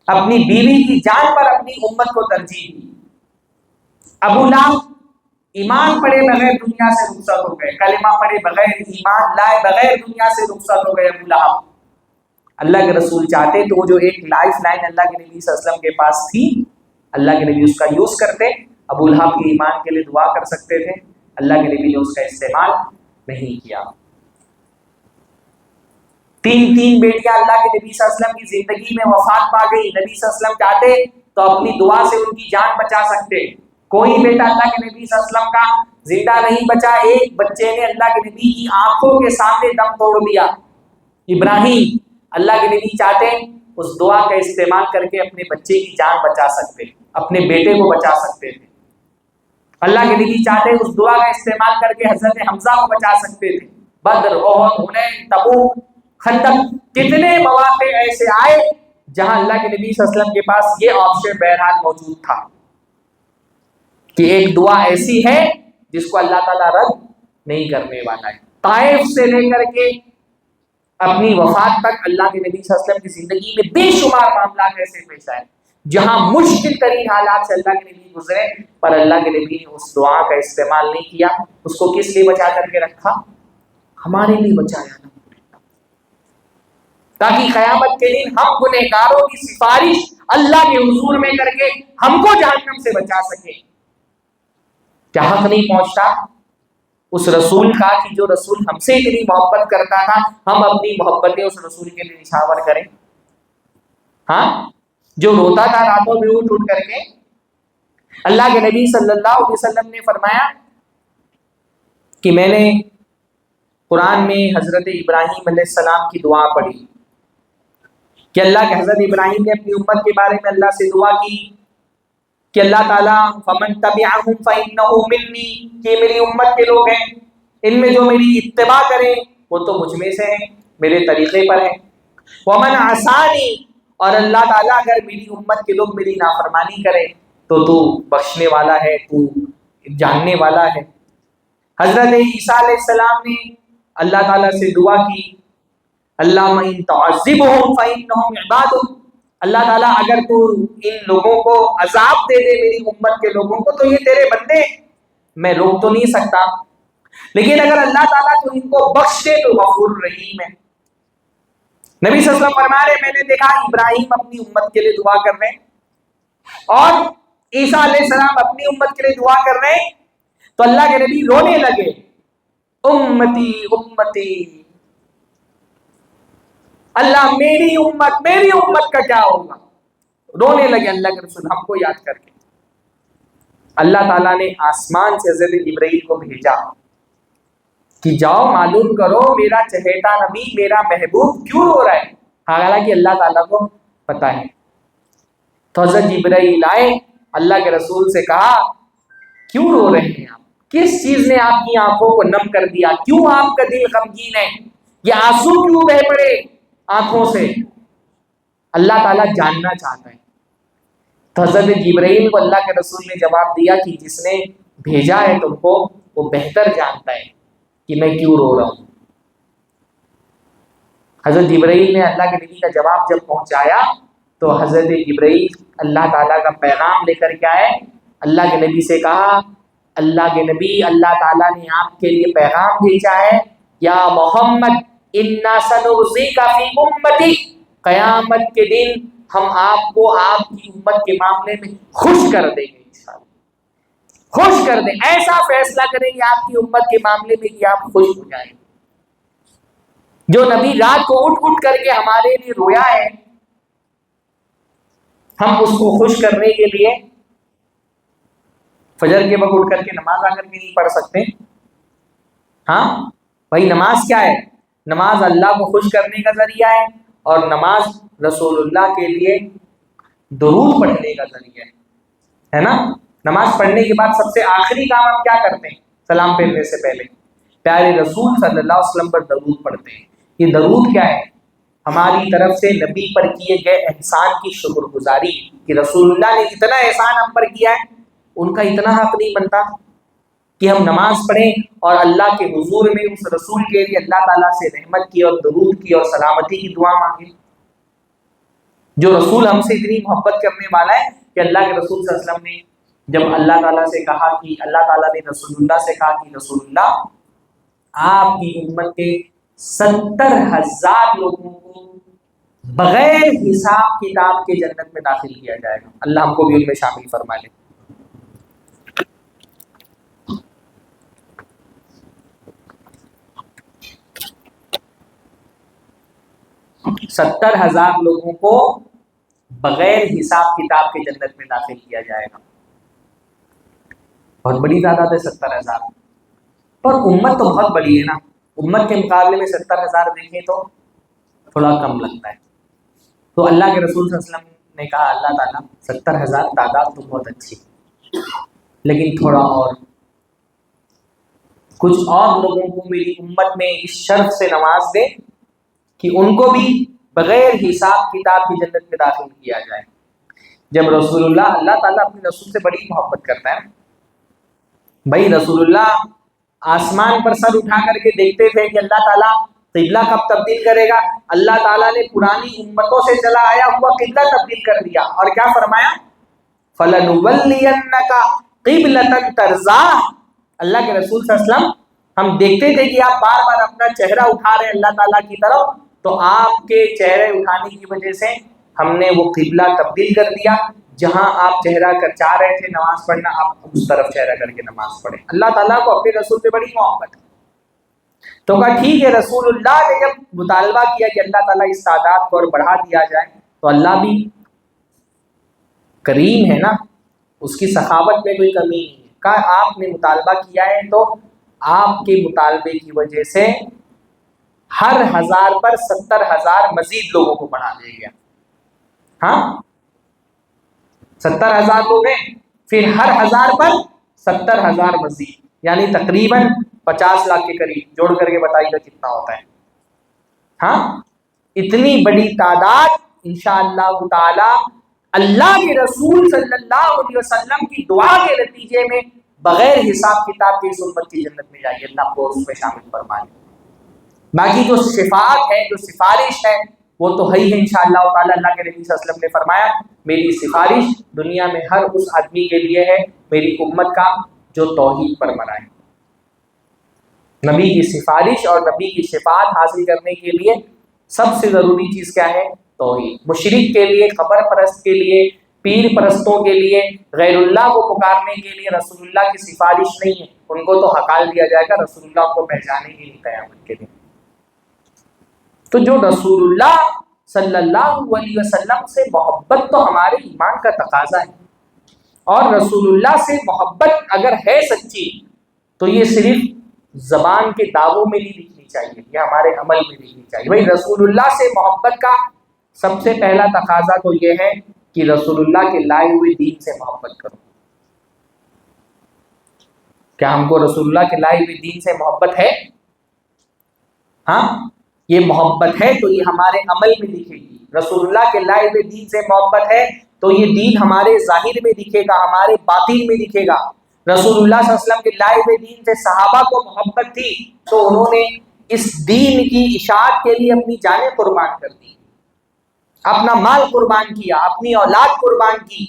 اپنی بیوی کی جان پر اپنی امت کو ترجیح دی۔ ابو لہب ایمان پڑے بغیر دنیا سے رخصت ہو گئے، کلمہ پڑے بغیر، ایمان لائے بغیر دنیا سے رخصت ہو گئے ابو لہب۔ اللہ کے رسول چاہتے تو وہ جو ایک لائف لائن اللہ کے نبی صلی اللہ علیہ وسلم کے پاس تھی، اللہ کے نبی اس کا یوز کرتے، ابو لہب کے ایمان کے لیے دعا کر سکتے تھے، اللہ کے نبی نے اس کا استعمال نہیں کیا۔ تین بیٹیاں اللہ کے نبی صلی اللہ علیہ وسلم کی زندگی میں وفات پا گئی، نبی صلی اللہ علیہ وسلم چاہتے تو اپنی دعا سے ان کی جان بچا سکتے، کوئی بیٹا اللہ کے نبی صلی اللہ علیہ وسلم کا زندہ نہیں بچا۔ ایک بچے نے اللہ کے نبی کی آنکھوں کے سامنے دم توڑ دیا، ابراہیم۔ اللہ کے نبی چاہتے اس دعا کا استعمال کر کے اپنے بچے کی جان بچا سکتے، اپنے بیٹے کو بچا سکتے تھے۔ اللہ کے نبی چاہتے اس دعا کا استعمال کر کے حضرت حمزہ کو بچا سکتے تھے۔ بدر، احد، حنین، تبوک، خندق، کتنے مواقع ایسے آئے جہاں اللہ کے نبی صلی اللہ علیہ وسلم کے پاس یہ آپشن بہرحال موجود تھا کہ ایک دعا ایسی ہے جس کو اللہ تعالیٰ رد نہیں کرنے والا ہے۔ طائف سے لے کر کے اپنی وفات تک اللہ کے نبی صلی اللہ علیہ وسلم کی زندگی میں بے شمار معاملات ایسے پیش آئے جہاں مشکل ترین حالات سے اللہ کے نبی گزرے، پر اللہ کے نبی نے اس دعا کا استعمال نہیں کیا۔ اس کو کس لیے بچا کر کے رکھا؟ ہمارے لیے بچایا، تاکہ قیامت کے دن ہم گنہگاروں کی سفارش اللہ کے حضور میں کر کے ہم کو جہنم سے بچا سکے۔ کیا حق نہیں پہنچتا اس رسول کا کہ جو رسول ہم سے اتنی محبت کرتا تھا، ہم اپنی محبتیں اس رسول کے لیے نچھاور کریں؟ ہاں، جو روتا تھا راتوں میں اٹھ کر کے، اللہ کے نبی صلی اللہ علیہ وسلم نے فرمایا کہ میں نے قرآن میں حضرت ابراہیم علیہ السلام کی دعا پڑھی کہ اللہ کے حضرت ابراہیم نے اپنی امت کے بارے میں اللہ سے دعا کی کہ اللہ تعالیٰ فمن تبعہم فإنہ منی، کہ میری امت کے لوگ ہیں، ان میں جو میری اتباع کریں وہ تو مجھ میں سے ہیں، میرے طریقے پر ہیں۔ ومن عصانی، اور اللہ تعالیٰ اگر میری امت کے لوگ میری نافرمانی کریں تو تو بخشنے والا ہے، تو جاننے والا ہے۔ حضرت عیسیٰ علیہ السلام نے اللہ تعالیٰ سے دعا کی اللہم ان تعذبہم فإنہم عبادک، اللہ تعالیٰ اگر تو ان لوگوں کو عذاب دے دے، میری امت کے لوگوں کو، تو یہ تیرے بندے، میں روک تو نہیں سکتا، لیکن اگر اللہ تعالیٰ تو ان کو بخش دے تو غفور رحیم ہے۔ نبی صلی اللہ علیہ وسلم فرما رہے میں نے دیکھا ابراہیم اپنی امت کے لیے دعا کر رہے ہیں اور عیسیٰ علیہ السلام اپنی امت کے لیے دعا کر رہے ہیں، تو اللہ کے نبی رونے لگے، امتی امتی، اللہ میری امت کا کیا ہوگا؟ رونے لگے اللہ کے رسول ہم کو یاد کر کے۔ اللہ تعالیٰ نے آسمان سے حضرت جبرائیل کو بھیجا کہ جاؤ معلوم کرو میرا چہیتا نبی، میرا محبوب کیوں رو رہا ہے، حالانکہ اللہ تعالیٰ کو پتہ ہے۔ تو حضرت جبرائیل آئے، اللہ کے رسول سے کہا کیوں رو رہے ہیں آپ؟ کس چیز نے آپ کی آنکھوں کو نم کر دیا؟ کیوں آپ کا دل غمگین ہے؟ یہ آنسو کیوں بہ پڑے آنکھوں سے؟ اللہ تعالیٰ جاننا چاہتا ہے۔ تو حضرت جبرائیل کو اللہ کے رسول نے جواب دیا کہ جس نے بھیجا ہے تم کو وہ بہتر جانتا ہے کہ میں کیوں رو رہا ہوں۔ حضرت جبرائیل نے اللہ کے نبی کا جواب جب پہنچایا تو حضرت جبرائیل اللہ تعالیٰ کا پیغام لے کر کے آئے، اللہ کے نبی سے کہا، اللہ کے نبی، اللہ تعالیٰ نے آپ کے لیے پیغام بھیجا ہے، یا محمد انا سنرضیک فی امتک، قیامت کے دن ہم آپ کو آپ کی امت کے معاملے میں خوش کر دیں گے، انشاءاللہ خوش کر دیں، ایسا فیصلہ کریں گے آپ کی امت کے معاملے میں کہ آپ خوش ہو جائیں۔ جو نبی رات کو اٹھ اٹھ کر کے ہمارے لیے رویا ہے، ہم اس کو خوش کرنے کے لیے فجر کے وقت اٹھ کر کے نماز آ کر کے نہیں پڑھ سکتے؟ ہاں بھائی، نماز کیا ہے؟ نماز اللہ کو خوش کرنے کا ذریعہ ہے، اور نماز رسول اللہ کے لیے درود پڑھنے کا ذریعہ ہے نا؟ نماز پڑھنے کے بعد سب سے آخری کام ہم کیا کرتے ہیں؟ سلام پھیرنے سے پہلے پیارے رسول صلی اللہ علیہ وسلم پر درود پڑھتے ہیں۔ یہ درود کیا ہے؟ ہماری طرف سے نبی پر کیے گئے احسان کی شکر گزاری، کہ رسول اللہ نے اتنا احسان ہم پر کیا ہے، ان کا اتنا حق نہیں بنتا کہ ہم نماز پڑھیں اور اللہ کے حضور میں اس رسول کے لیے اللہ تعالیٰ سے رحمت کی اور درود کی اور سلامتی کی دعا مانگیں۔ جو رسول ہم سے اتنی محبت کرنے والا ہے کہ اللہ کے رسول صلی اللہ علیہ وسلم نے جب اللہ تعالیٰ سے کہا کہ اللہ تعالیٰ نے رسول اللہ سے کہا کہ رسول اللہ، آپ کی امت کے 70,000 لوگوں کو بغیر حساب کتاب کے جنت میں داخل کیا جائے گا، اللہ ہم کو بھی ان میں شامل فرما لے۔ 70,000 لوگوں کو بغیر حساب کتاب کے جنت میں داخل کیا جائے گا۔ بہت بڑی تعداد ہے 70,000، پر امت تو بہت بڑی ہے نا، امت کے مقابلے میں 70,000 دیکھیں تو تھوڑا کم لگتا ہے۔ تو اللہ کے رسول صلی اللہ علیہ وسلم نے کہا، اللہ تعالیٰ 70,000 تعداد تو بہت اچھی، لیکن تھوڑا اور کچھ اور لوگوں کو میری امت میں اس شرط سے نواز دے کہ ان کو بھی بغیر حساب کتاب کی جنت میں داخل کیا جائے۔ جب رسول اللہ تعالیٰ اپنے رسول سے بڑی محبت کرتا ہے بھائی، رسول اللہ آسمان پر سر اٹھا کر کے دیکھتے تھے کہ اللہ تعالیٰ قبلہ کب تبدیل کرے گا۔ اللہ تعالیٰ نے پرانی امتوں سے چلا آیا ہوا قبلہ تبدیل کر دیا، اور کیا فرمایا؟ فَلَنُوَلِّيَنَّكَ قِبْلَةً تَرْضَاهَا۔ اللہ کے رسول صلی اللہ علیہ وسلم، ہم دیکھتے تھے کہ آپ بار بار اپنا چہرہ اٹھا رہے ہیں اللہ تعالیٰ کی طرف، تو آپ کے چہرے اٹھانے کی وجہ سے ہم نے وہ قبلہ تبدیل کر دیا، جہاں آپ چہرہ کر چاہ رہے تھے نماز پڑھنا، آپ اس طرف چہرہ کر کے نماز پڑھیں۔ اللہ تعالیٰ کو اپنے رسول سے بڑی محبت ہے، تو کہا ٹھیک ہے۔ رسول اللہ نے جب مطالبہ کیا کہ اللہ تعالیٰ اس تعداد کو اور بڑھا دیا جائے، تو اللہ بھی کریم ہے نا، اس کی سخاوت میں کوئی کمی نہیں ہے، کہا آپ نے مطالبہ کیا ہے تو آپ کے مطالبے کی وجہ سے ہر 1000 پر 70,000 مزید لوگوں کو بڑھا دیا گیا۔ ہاں 70,000 لوگ ہیں، پھر ہر 1000 پر 70,000 مزید، یعنی تقریباً 50 لاکھ کے قریب، جوڑ کر کے بتائیے گا کتنا ہوتا ہے۔ ہاں اتنی بڑی تعداد انشاءاللہ تعالی اللہ کے رسول صلی اللہ علیہ وسلم کی دعا کے نتیجے میں بغیر حساب کتاب کی اس امت کی جنت میں جائیے، اللہ کو اس میں شامل فرمائے۔ باقی جو شفاعت ہے، جو سفارش ہے، وہ تو ہے ہی ہے انشاءاللہ تعالی۔ اللہ کے نبی صلی اللہ علیہ وسلم نے فرمایا، میری سفارش دنیا میں ہر اس آدمی کے لیے ہے میری امت کا جو توحید پر مرا ہے۔ نبی کی سفارش اور نبی کی شفاعت حاصل کرنے کے لیے سب سے ضروری چیز کیا ہے؟ توحید۔ مشرک کے لیے، قبر پرست کے لیے، پیر پرستوں کے لیے، غیر اللہ کو پکارنے کے لیے رسول اللہ کی سفارش نہیں ہے، ان کو تو ہکال دیا جائے گا، رسول اللہ کو پہچانے گے نہیں قیامت کے دن۔ تو جو رسول اللہ صلی اللہ علیہ وسلم سے محبت تو ہمارے ایمان کا تقاضا ہے، اور رسول اللہ سے محبت اگر ہے سچی تو یہ صرف زبان کے دعووں میں نہیں لکھنی چاہیے، یہ ہمارے عمل میں لکھنی چاہیے۔ بھائی رسول اللہ سے محبت کا سب سے پہلا تقاضا تو یہ ہے کہ رسول اللہ کے لائے ہوئے دین سے محبت کرو۔ کیا ہم کو رسول اللہ کے لائے ہوئے دین سے محبت ہے؟ ہاں، یہ محبت ہے تو یہ ہمارے عمل میں دکھے گی۔ رسول اللہ کے لائے ہوئے دین سے محبت ہے تو یہ دین ہمارے ظاہر میں دکھے گا، ہمارے باطن میں دکھے گا۔ رسول اللہ صلی اللہ علیہ وسلم کے لائے ہوئے دین سے صحابہ کو محبت تھی تو انہوں نے اس دین کی اشاعت کے لیے اپنی جانیں قربان کر دی، اپنا مال قربان کیا، اپنی اولاد قربان کی۔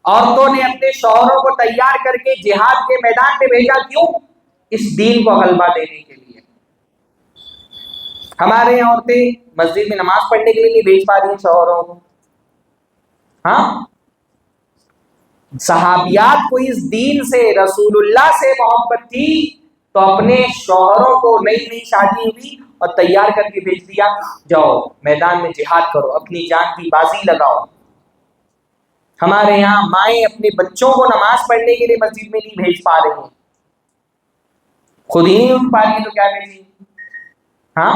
عورتوں نے اپنے شوہروں کو تیار کر کے جہاد کے میدان میں بھیجا، کیوں؟ اس دین کو غلبہ دینے کے لیے۔ ہمارے یہاں عورتیں مسجد میں نماز پڑھنے کے لیے نہیں بھیج پا رہی ہیں شوہروں کو۔ ہاں، صحابیات کو اس دین سے، رسول اللہ سے محبت تھی تو اپنے شوہروں کو نئی نئی شادی ہوئی اور تیار کر کے بھیج دیا، جاؤ میدان میں جہاد کرو، اپنی جان کی بازی لگاؤ۔ ہمارے یہاں مائیں اپنے بچوں کو نماز پڑھنے کے لیے مسجد میں نہیں بھیج پا رہی ہیں، خود ہی نہیں اٹھ پا رہی تو کیا بھیجیں؟ ہاں،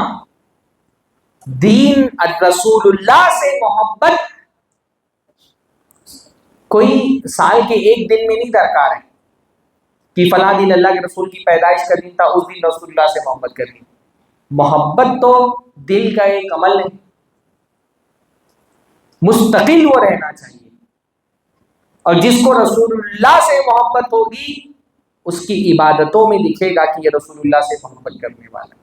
دین رسول اللہ سے محبت کوئی سال کے ایک دن میں نہیں درکار ہے کہ فلاں دن اللہ کے رسول کی پیدائش کا دن تھا، اس دن رسول اللہ سے محبت کرنی۔ محبت تو دل کا ایک عمل ہے، مستقل وہ رہنا چاہیے، اور جس کو رسول اللہ سے محبت ہوگی اس کی عبادتوں میں دکھے گا کہ یہ رسول اللہ سے محبت کرنے والا ہے۔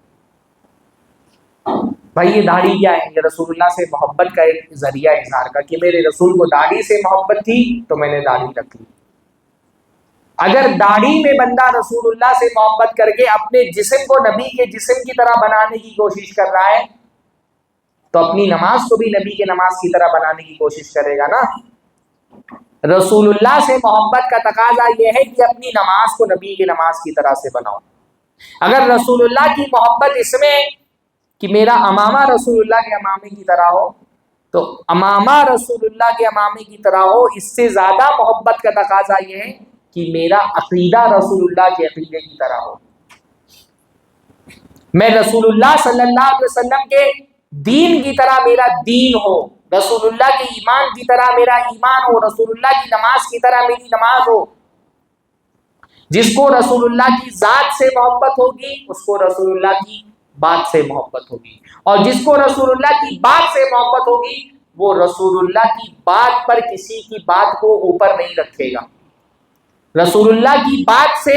بھائی یہ داڑھی کیا ہے؟ یہ رسول اللہ سے محبت کا ایک ذریعہ اظہار کا، کہ میرے رسول کو داڑھی سے محبت تھی تو میں نے داڑھی رکھ لی۔ اگر داڑھی میں بندہ رسول اللہ سے محبت کر کے اپنے جسم کو نبی کے جسم کی طرح بنانے کی کوشش کر رہا ہے تو اپنی نماز کو بھی نبی کے نماز کی طرح بنانے کی کوشش کرے گا نا۔ رسول اللہ سے محبت کا تقاضا یہ ہے کہ اپنی نماز کو نبی کی نماز کی طرح سے بناؤ۔ اگر رسول اللہ کی محبت اس میں کہ میرا امامہ رسول اللہ کے امامے کی طرح ہو تو امامہ رسول اللہ کے امامے کی طرح ہو، اس سے زیادہ محبت کا تقاضا یہ ہے کہ میرا عقیدہ رسول اللہ کے عقیدے کی طرح ہو، میں رسول اللہ صلی اللہ علیہ وسلم کے دین کی طرح میرا دین ہو، رسول اللہ کے ایمان کی طرح میرا ایمان ہو، رسول اللہ کی نماز کی طرح میری نماز ہو۔ جس کو رسول اللہ کی ذات سے محبت ہوگی اس کو رسول اللہ کی بات سے محبت ہوگی، اور جس کو رسول اللہ کی بات سے محبت ہوگی وہ رسول اللہ کی بات پر کسی کی بات کو اوپر نہیں رکھے گا۔ رسول اللہ کی بات سے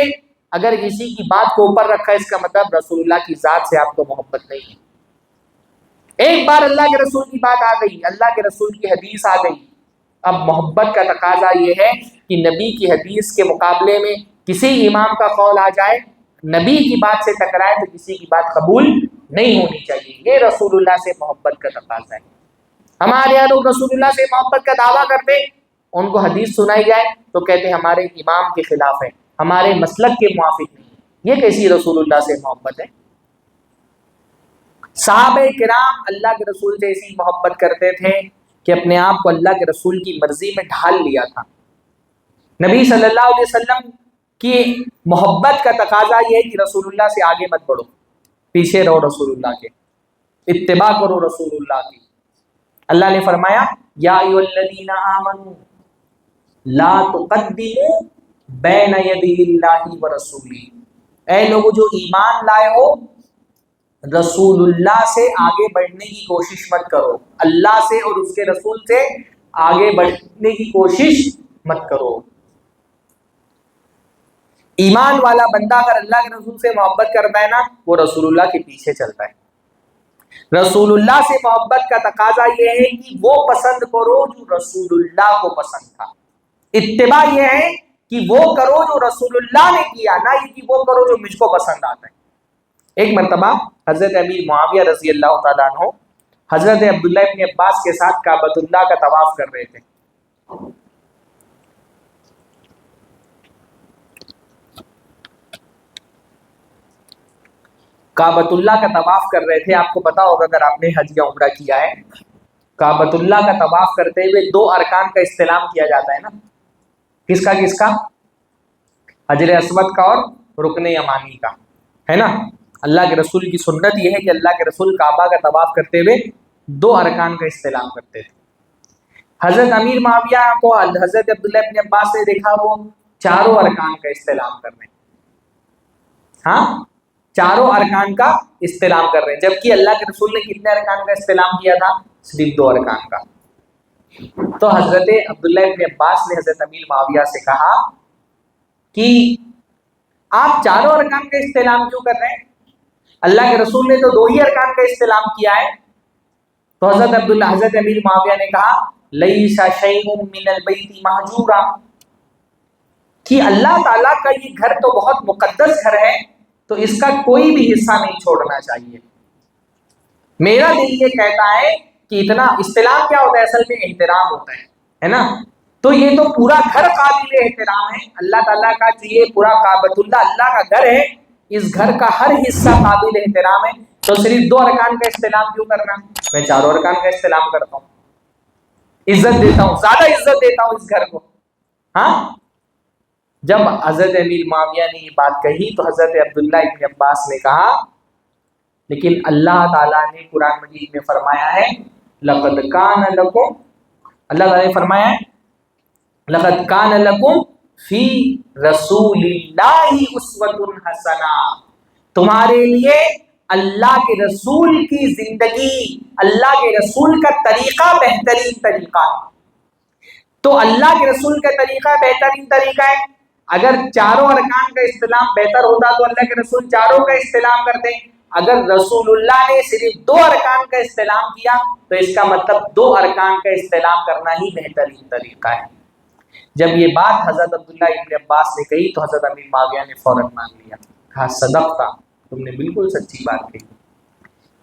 اگر کسی کی بات کو اوپر رکھا، اس کا مطلب رسول اللہ کی ذات سے آپ کو محبت نہیں ہے۔ ایک بار اللہ کے رسول کی بات آ گئی، اللہ کے رسول کی حدیث آ گئی، اب محبت کا تقاضا یہ ہے کہ نبی کی حدیث کے مقابلے میں کسی امام کا قول آ جائے، نبی کی بات سے ٹکرائے تو کسی کی بات قبول نہیں ہونی چاہیے۔ یہ رسول اللہ سے محبت کا تقاضا ہے۔ ہمارے یہاں لوگ رسول اللہ سے محبت کا دعویٰ کرتے، ان کو حدیث سنائی جائے تو کہتے ہیں ہمارے امام کے خلاف ہے، ہمارے مسلک کے موافق نہیں ہے۔ یہ کیسی رسول اللہ سے محبت ہے؟ صحابہ کرام اللہ کے رسول سے ایسی محبت کرتے تھے کہ اپنے آپ کو اللہ کے رسول کی مرضی میں ڈھال لیا تھا۔ نبی صلی اللہ علیہ وسلم کی محبت کا تقاضا یہ ہے کہ رسول اللہ سے آگے مت بڑھو، پیچھے رہو، رسول اللہ کے اتباع کرو، رسول اللہ کی۔ اللہ نے فرمایا یا ایھا الذین آمنوا لا تقدموا بین یدی اللہ ورسولہ، اے لوگوں جو ایمان لائے ہو رسول اللہ سے آگے بڑھنے کی کوشش مت کرو، اللہ سے اور اس کے رسول سے آگے بڑھنے کی کوشش مت کرو۔ ایمان والا بندہ اگر اللہ کے رسول سے محبت کرتا ہے نا، وہ رسول اللہ کے پیچھے چلتا ہے۔ رسول اللہ سے محبت کا تقاضا یہ ہے کہ وہ پسند کرو جو رسول اللہ کو پسند تھا، اتباع یہ ہے کہ وہ کرو جو رسول اللہ نے کیا، نہ یہ کہ وہ کرو جو مجھ کو پسند آتا ہے۔ ایک مرتبہ حضرت امیر معاویہ رضی اللہ تعالیٰ عنہ حضرت عبداللہ ابن عباس کے ساتھ کعبۃ اللہ کا طواف کر رہے تھے۔ کعبۃ اللہ کا طواف کر رہے تھے۔ آپ کو پتا ہوگا اگر آپ نے حج یا عمرہ کیا ہے، کعبۃ اللہ کا طواف کرتے ہوئے دو ارکان کا استلام کیا جاتا ہے نا، کس کا؟ حجر اسود کا اور رکن یمانی کا، ہے نا۔ اللہ کے رسول کی سنت یہ ہے کہ اللہ کے رسول کعبہ کا طواف کرتے ہوئے دو ارکان کا استلام کرتے تھے۔ حضرت امیر معاویہ کو حضرت عبداللہ ابن عباس نے دیکھا وہ چاروں ارکان کا استلام کر رہے ہیں۔ ہاں چاروں ارکان کا استعلام کر رہے ہیں، جبکہ اللہ کے رسول نے کتنے ارکان کا استعلام کیا تھا؟ صرف 2 ارکان کا۔ تو حضرت عبداللہ ابن عباس نے حضرت امیر معاویہ سے کہا کہ آپ چاروں ارکان کا استعلام کیوں کر رہے ہیں؟ اللہ کے رسول نے تو 2 ہی ارکان کا استعلام کیا ہے۔ تو حضرت امیر معاویہ نے کہا لیس شیء من البیت مہجورا، کہ اللہ تعالیٰ کا یہ گھر تو بہت مقدس گھر ہے، تو اس کا کوئی بھی حصہ نہیں چھوڑنا چاہیے۔ میرا دل یہ کہتا ہے کہ اتنا استعلام کیا ہوتا ہے؟ اصل میں احترام ہوتا ہے نا؟ تو یہ تو پورا گھر قابل احترام ہے، اللہ تعالیٰ کا جو یہ پورا کعبۃ اللہ اللہ کا گھر ہے، اس گھر کا ہر حصہ قابل احترام ہے، تو صرف 2 ارکان کا استعلام کیوں کرنا؟ میں 4 ارکان کا استعلام کرتا ہوں، عزت دیتا ہوں، زیادہ عزت دیتا ہوں اس گھر کو۔ ہاں جب حضرت امیر معاویہ نے یہ بات کہی تو حضرت عبداللہ ابن عباس نے کہا لیکن اللہ تعالیٰ نے قرآن مجید میں فرمایا ہے لقد کان لکم، اللہ تعالیٰ نے فرمایا ہے لقد کان لکم فی رسول اللہ اسوۃ حسنہ، تمہارے لیے اللہ کے رسول کی زندگی، اللہ کے رسول کا طریقہ بہترین طریقہ ہے۔ تو اللہ کے رسول کا طریقہ بہترین طریقہ ہے، اگر چاروں ارکان کا استعلام بہتر ہوتا تو اللہ کے رسول چاروں کا استعلام کرتے، اگر رسول اللہ نے صرف 2 ارکان کا استعلام کیا تو اس کا مطلب 2 ارکان کا استعلام کرنا ہی بہترین طریقہ ہے۔ جب یہ بات حضرت عبداللہ ابن عباس نے کہی تو حضرت امیر معاویہ نے فوراً مان لیا، کہا صدقتا، تم نے بالکل سچی بات کہی۔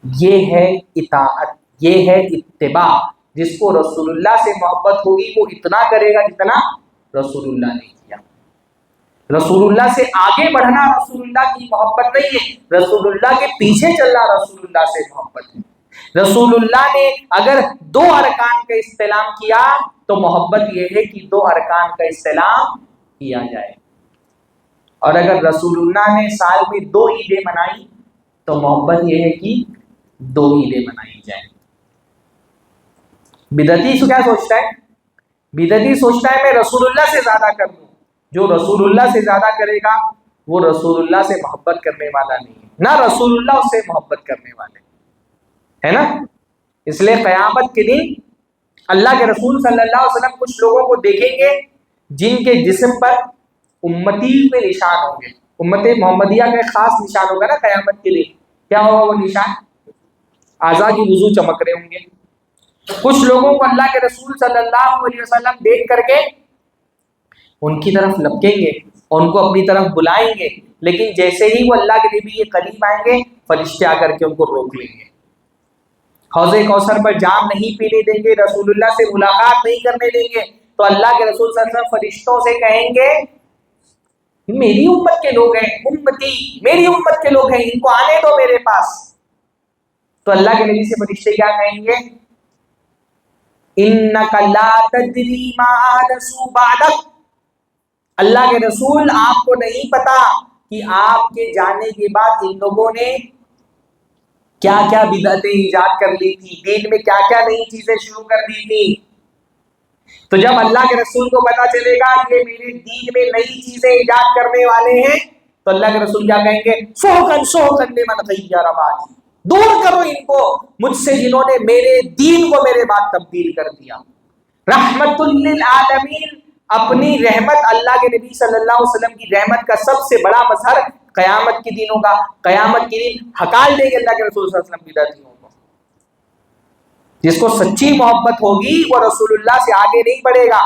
یہ ہے اطاعت، یہ ہے اتباع، جس کو رسول اللہ سے محبت ہوگی وہ اتنا کرے گا جتنا رسول اللہ نے کیا۔ رسول اللہ سے آگے بڑھنا رسول اللہ کی محبت نہیں ہے، رسول اللہ کے پیچھے چلنا رسول اللہ سے محبت ہے۔ رسول اللہ نے اگر 2 ارکان کا استعلام کیا تو محبت یہ ہے کہ 2 ارکان کا استعلام کیا جائے، اور اگر رسول اللہ نے سال میں 2 عیدیں منائی تو محبت یہ ہے کہ 2 عیدیں منائی جائیں۔ بدعتی کیا سوچتا ہے؟ بدعتی سوچتا ہے میں رسول اللہ سے زیادہ کر دوں، جو رسول اللہ سے زیادہ کرے گا وہ رسول اللہ سے محبت کرنے والا نہیں ہے، نہ رسول اللہ اس سے محبت کرنے والے، ہے نا؟ اس لیے قیامت کے دن اللہ کے رسول صلی اللہ علیہ وسلم کچھ لوگوں کو دیکھیں گے جن کے جسم پر امتی کے نشان ہوں گے، امت محمدیہ کا ایک خاص نشان ہوگا نا قیامت کے دن، کیا ہوگا وہ نشان؟ اعضاء کی وضو چمک رہے ہوں گے۔ کچھ لوگوں کو اللہ کے رسول صلی اللہ علیہ وسلم دیکھ کر کے ان کی طرف لپکیں گے اور ان کو اپنی طرف بلائیں گے، لیکن جیسے ہی وہ اللہ کے نبی کے قریب آئیں گے فرشتے آ کر کے ان کو روک لیں گے، حوض کوثر پر جام نہیں پینے دیں گے، رسول اللہ سے ملاقات نہیں کرنے دیں گے۔ تو اللہ کے رسول صلی اللہ علیہ وسلم فرشتوں سے کہیں گے میری امت کے لوگ ہیں، امتی میری امت کے لوگ ہیں، ان کو آنے دو میرے پاس۔ تو اللہ کے نبی سے فرشتے کیا کہیں گے؟ اِنَّكَ لَا تَدْرِي مَا أَحْدَثُوا بَعْدَكَ، اللہ کے رسول آپ کو نہیں پتا کہ آپ کے جانے کے بعد ان لوگوں نے کیا کیا بدعتیں ایجاد کر لی تھی، دین میں کیا کیا نئی چیزیں شروع کر دی تھی۔ تو جب اللہ کے رسول کو پتا چلے گا یہ میرے دین میں نئی چیزیں ایجاد کرنے والے ہیں تو اللہ کے رسول کیا کہیں گے؟ سوکن لمن غیر بعدی، دور کرو ان کو مجھ سے جنہوں نے میرے دین کو میرے بعد تبدیل کر دیا۔ رحمت للعالمین، اپنی رحمت، اللہ کے نبی صلی اللہ علیہ وسلم کی رحمت کا سب سے بڑا مظہر قیامت کے دن ہوگا۔ قیامت کے دن ہکال دیں گے اللہ کے رسول صلی اللہ علیہ وسلم بدعتیوں کو۔ جس کو سچی محبت ہوگی وہ رسول اللہ سے آگے نہیں بڑھے گا۔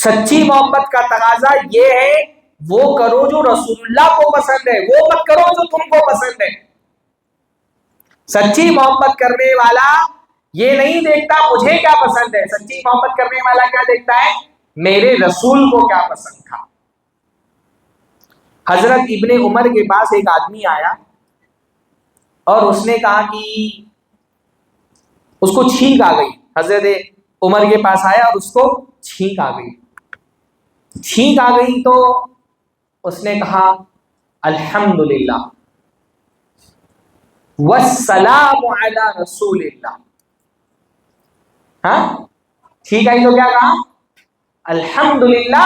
سچی محبت کا تقاضا یہ ہے وہ کرو جو رسول اللہ کو پسند ہے، وہ مت کرو جو تم کو پسند ہے۔ سچی محبت کرنے والا یہ نہیں دیکھتا مجھے کیا پسند ہے، سچی محبت کرنے والا کیا دیکھتا ہے؟ میرے رسول کو کیا پسند تھا۔ حضرت ابن عمر کے پاس ایک آدمی آیا اور اس نے کہا کہ اس کو چھینک آ گئی۔ حضرت عمر کے پاس آیا اور اس کو چھینک آ گئی۔ چھینک آ گئی تو اس نے کہا الحمدللہ والسلام علی رسول اللہ۔ ہاں ٹھیک ہے، تو کیا کہا؟ الحمدللہ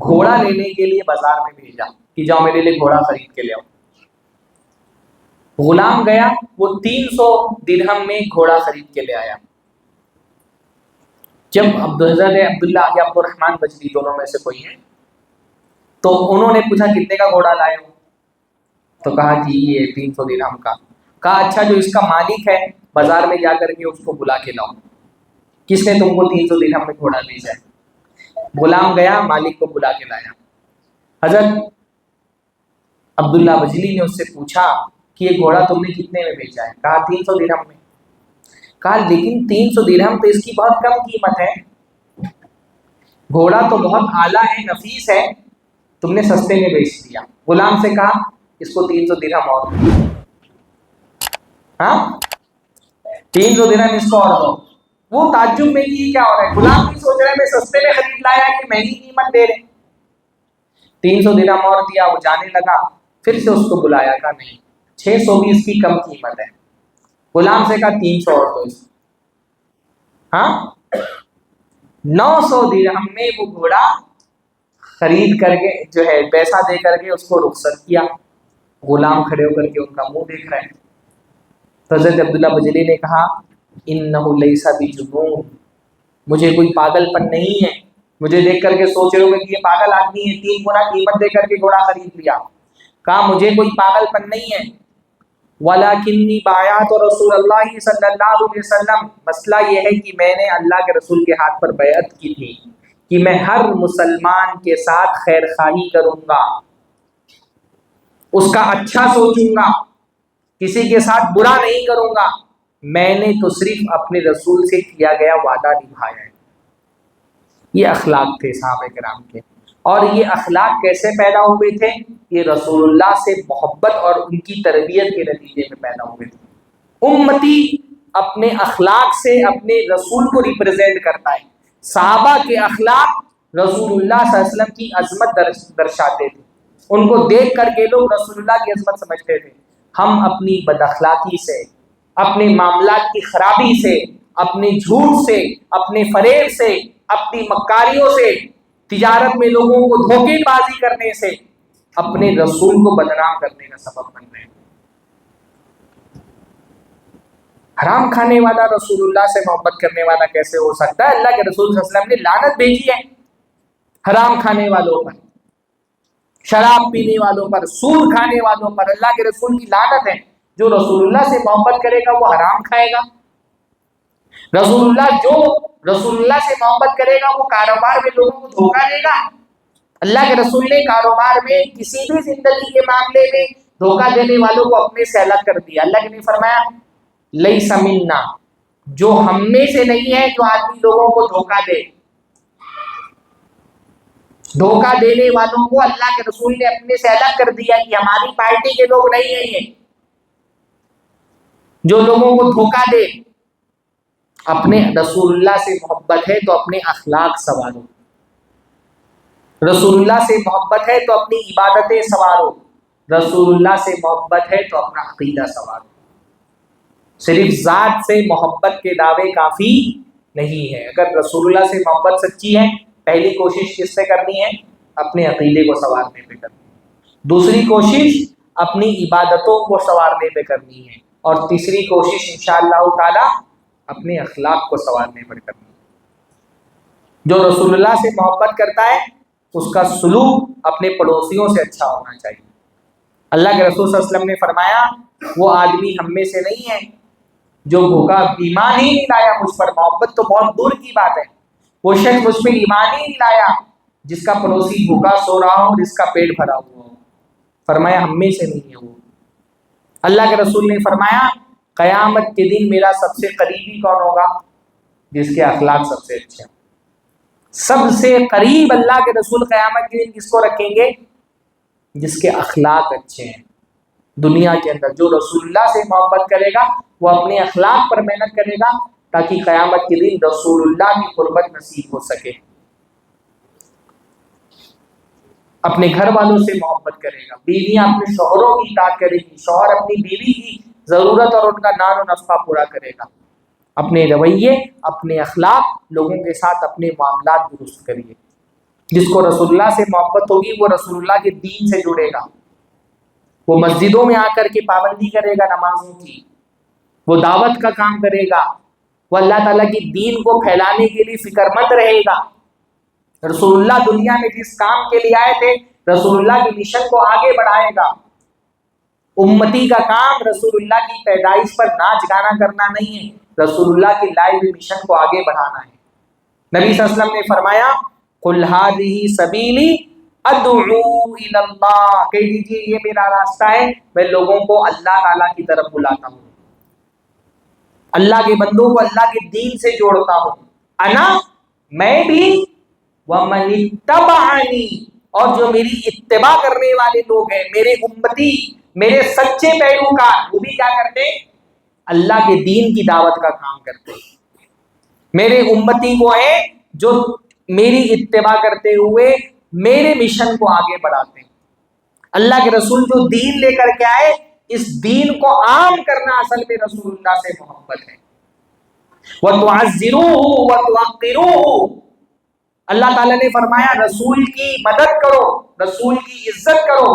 گھوڑا لینے کے لیے بازار میں بھیجا کہ جاؤ میرے لیے گھوڑا خرید کے لے آؤ. غلام گیا، وہ 300 درہم میں گھوڑا خرید کے لے آیا. جب حضرت عبداللہ یا عبد الرحمن بجلی دونوں میں سے کوئی ہے تو انہوں نے پوچھا کتنے کا گھوڑا لائے ہو؟ تو کہا کہ یہ 300 درہم کا. کہا اچھا جو اس کا مالک ہے بازار میں جا کر کے اس کو بلا کے لاؤ. کس نے تم کو 300 درہم میں گھوڑا بھیجا ہے؟ غلام گیا، مالک کو بلا کے لایا. حضرت عبداللہ بجلی نے اس سے پوچھا کہ یہ گھوڑا تم نے کتنے میں بیچا ہے؟ کہا 300 درہم میں. کہا لیکن 300 درہم تو اس کی بہت کم قیمت ہے، گھوڑا تو بہت اعلیٰ ہے، نفیس ہے، تم نے سستے میں بیچ دیا. غلام سے کہا اس کو 300 درہم اور دو. ہاں 300 درہم اس کو اور دو. وہ تعجب میں کہ کیا ہو رہا ہے، غلام بھی سوچ رہا ہے میں سستے میں خرید لایا کہ مہنگی قیمت دے رہے. 300 درہم اور دیا، وہ جانے لگا. پھر سے اس کو بلایا، کہا نہیں 600 بھی اس کی کم قیمت ہے. غلام سے کہا 300 اور دو اس کو. ہاں 900 درہم میں وہ گھوڑا خرید کر کے جو ہے پیسہ دے کر کے اس کو رخصت کیا. غلام کھڑے ہو کر کے ان کا منہ دیکھ رہے ہیں. تو حضرت عبداللہ بجلی نے کہا انہ لیس بجنون، مجھے کوئی پاگل پن نہیں ہے، مجھے دیکھ کر کے سوچ رہے ہو کہ یہ پاگل آدمی ہے 3 گنا قیمت دے کر کے گھوڑا خرید لیا. کہا مجھے کوئی پاگل پن نہیں ہے، وَلَكِنِّي بَايَعْتُ رسول اللہ صلی اللہ علیہ وسلم، مسئلہ یہ ہے کہ میں نے اللہ کے رسول کے ہاتھ پر بیعت کی تھی کہ میں ہر مسلمان کے ساتھ خیر خواہی کروں گا، اس کا اچھا سوچوں گا، کسی کے ساتھ برا نہیں کروں گا. میں نے تو صرف اپنے رسول سے کیا گیا وعدہ نبھایا ہے. یہ اخلاق تھے صحابہ کرام کے. اور یہ اخلاق کیسے پیدا ہوئے تھے؟ یہ رسول اللہ سے محبت اور ان کی تربیت کے نتیجے میں پیدا ہوئے تھے. امتی اپنے اخلاق سے اپنے رسول کو ریپرزینٹ کرتا ہے. صحابہ کے اخلاق رسول اللہ صلی اللہ علیہ وسلم کی عظمت درشاتے تھے. ان کو دیکھ کر کے لوگ رسول اللہ کی عظمت سمجھتے تھے. ہم اپنی بد اخلاقی سے، اپنے معاملات کی خرابی سے، اپنے جھوٹ سے، اپنے فریب سے، اپنی مکاریوں سے، تجارت میں لوگوں کو دھوکے بازی کرنے سے اپنے رسول کو بدنام کرنے کا سبب بن رہے ہیں. حرام کھانے والا رسول اللہ سے محبت کرنے والا کیسے ہو سکتا ہے؟ اللہ کے رسول صلی اللہ علیہ وسلم نے لعنت بھیجی ہے حرام کھانے والوں پر، شراب پینے والوں پر، سود کھانے والوں پر. اللہ کے رسول کی لعنت ہے. جو رسول اللہ سے محبت کرے گا وہ حرام کھائے گا. جو رسول اللہ سے محبت کرے گا وہ کاروبار میں لوگوں کو دھوکہ دے گا. اللہ کے رسول نے کاروبار میں کسی بھی زندگی کے معاملے میں دھوکہ دینے والوں کو اپنے سے الگ کر دیا. اللہ نے فرمایا لیس منا، جو ہم میں سے نہیں ہے جو آدمی لوگوں کو دھوکہ دے. دھوکہ دینے والوں کو اللہ کے رسول نے اپنے سے الگ کر دیا کہ ہماری پارٹی کے لوگ نہیں ہیں یہ. جو لوگوں کو دھوکہ دے، اپنے رسول اللہ سے محبت ہے تو اپنے اخلاق سنوارو، رسول اللہ سے محبت ہے تو اپنی عبادتیں سنوارو، رسول اللہ سے محبت ہے تو اپنا عقیدہ سنوارو. صرف ذات سے محبت کے دعوے کافی نہیں ہے. اگر رسول اللہ سے محبت سچی ہے، پہلی کوشش کس سے کرنی ہے؟ اپنے عقیدے کو سنوارنے پہ کرنی ہے. دوسری کوشش اپنی عبادتوں کو سنوارنے پہ کرنی ہے. اور تیسری کوشش انشاءاللہ تعالی اپنے اخلاق کو سنوارنے پر کرنی ہے. جو رسول اللہ سے محبت کرتا ہے اس کا سلوک اپنے پڑوسیوں سے اچھا ہونا چاہیے. اللہ کے رسول صلی اللہ علیہ وسلم نے فرمایا وہ آدمی ہم میں سے نہیں ہے جو بھوکا ایمان ہی نہیں لایا مجھ پر، محبت تو بہت دور کی بات ہے، وہ شخص مجھ پہ ایمان ہی نہیں لایا جس کا پڑوسی بھوکا سو رہا ہو، جس کا پیٹ بھرا ہوا ہو. فرمایا ہم میں سے نہیں ہے وہ. اللہ کے رسول نے فرمایا قیامت کے دن میرا سب سے قریبی کون ہوگا؟ جس کے اخلاق سب سے اچھے ہیں. سب سے قریب اللہ کے رسول قیامت کے دن کس کو رکھیں گے؟ جس کے اخلاق اچھے ہیں. دنیا کے اندر جو رسول اللہ سے محبت کرے گا وہ اپنے اخلاق پر محنت کرے گا تاکہ قیامت کے دن رسول اللہ کی قربت نصیب ہو سکے. اپنے گھر والوں سے محبت کرے گا، بیویاں اپنے شوہروں کی اطاعت کرے گی، شوہر اپنی بیوی کی ضرورت اور ان کا نان و نفع پورا کرے گا. اپنے رویے، اپنے اخلاق، لوگوں کے ساتھ اپنے معاملات درست کریے. جس کو رسول اللہ سے محبت ہوگی وہ رسول اللہ کے دین سے جڑے گا، وہ مسجدوں میں آ کر کے پابندی کرے گا نمازوں کی، وہ دعوت کا کام کرے گا، وہ اللہ تعالیٰ کی دین کو پھیلانے کے لیے فکر مند رہے گا۔ رسول اللہ دنیا میں جس کام کے لیے آئے تھے رسول اللہ کے مشن کو آگے بڑھائے گا۔ امتی کا کام رسول اللہ کی پیدائش پر ناچ گانا کرنا نہیں ہے، رسول اللہ کے لائے ہوئے مشن کو آگے بڑھانا ہے۔ نبی صلی اللہ علیہ وسلم نے فرمایا قُلْ هَٰذِهِ سَبِيلِي أَدْعُو إِلَى اللَّهِ، کہہ دیجیے یہ میرا راستہ ہے، میں لوگوں کو اللہ تعالیٰ کی طرف بلاتا ہوں، اللہ کے بندوں کو اللہ کے دین سے جوڑتا ہوں۔ انا، میں بھی، وَمَنِ اتَّبَعَنِي، اور جو میری اتباع کرنے والے لوگ ہیں، میرے امتی، میرے سچے پیروکار، وہ بھی کیا کرتے ہیں؟ اللہ کے دین کی دعوت کا کام کرتے ہیں۔ میرے امتی وہ ہیں جو میری اتباع کرتے ہوئے میرے مشن کو آگے بڑھاتے ہیں۔ اللہ کے رسول جو دین لے کر کے آئے، اس دین کو عام کرنا اصل میں رسول اللہ سے محبت ہے۔ وَتُعَزِّرُوهُ وَتُوَقِّرُوهُ، اللہ تعالیٰ نے فرمایا رسول کی مدد کرو، رسول کی عزت کرو۔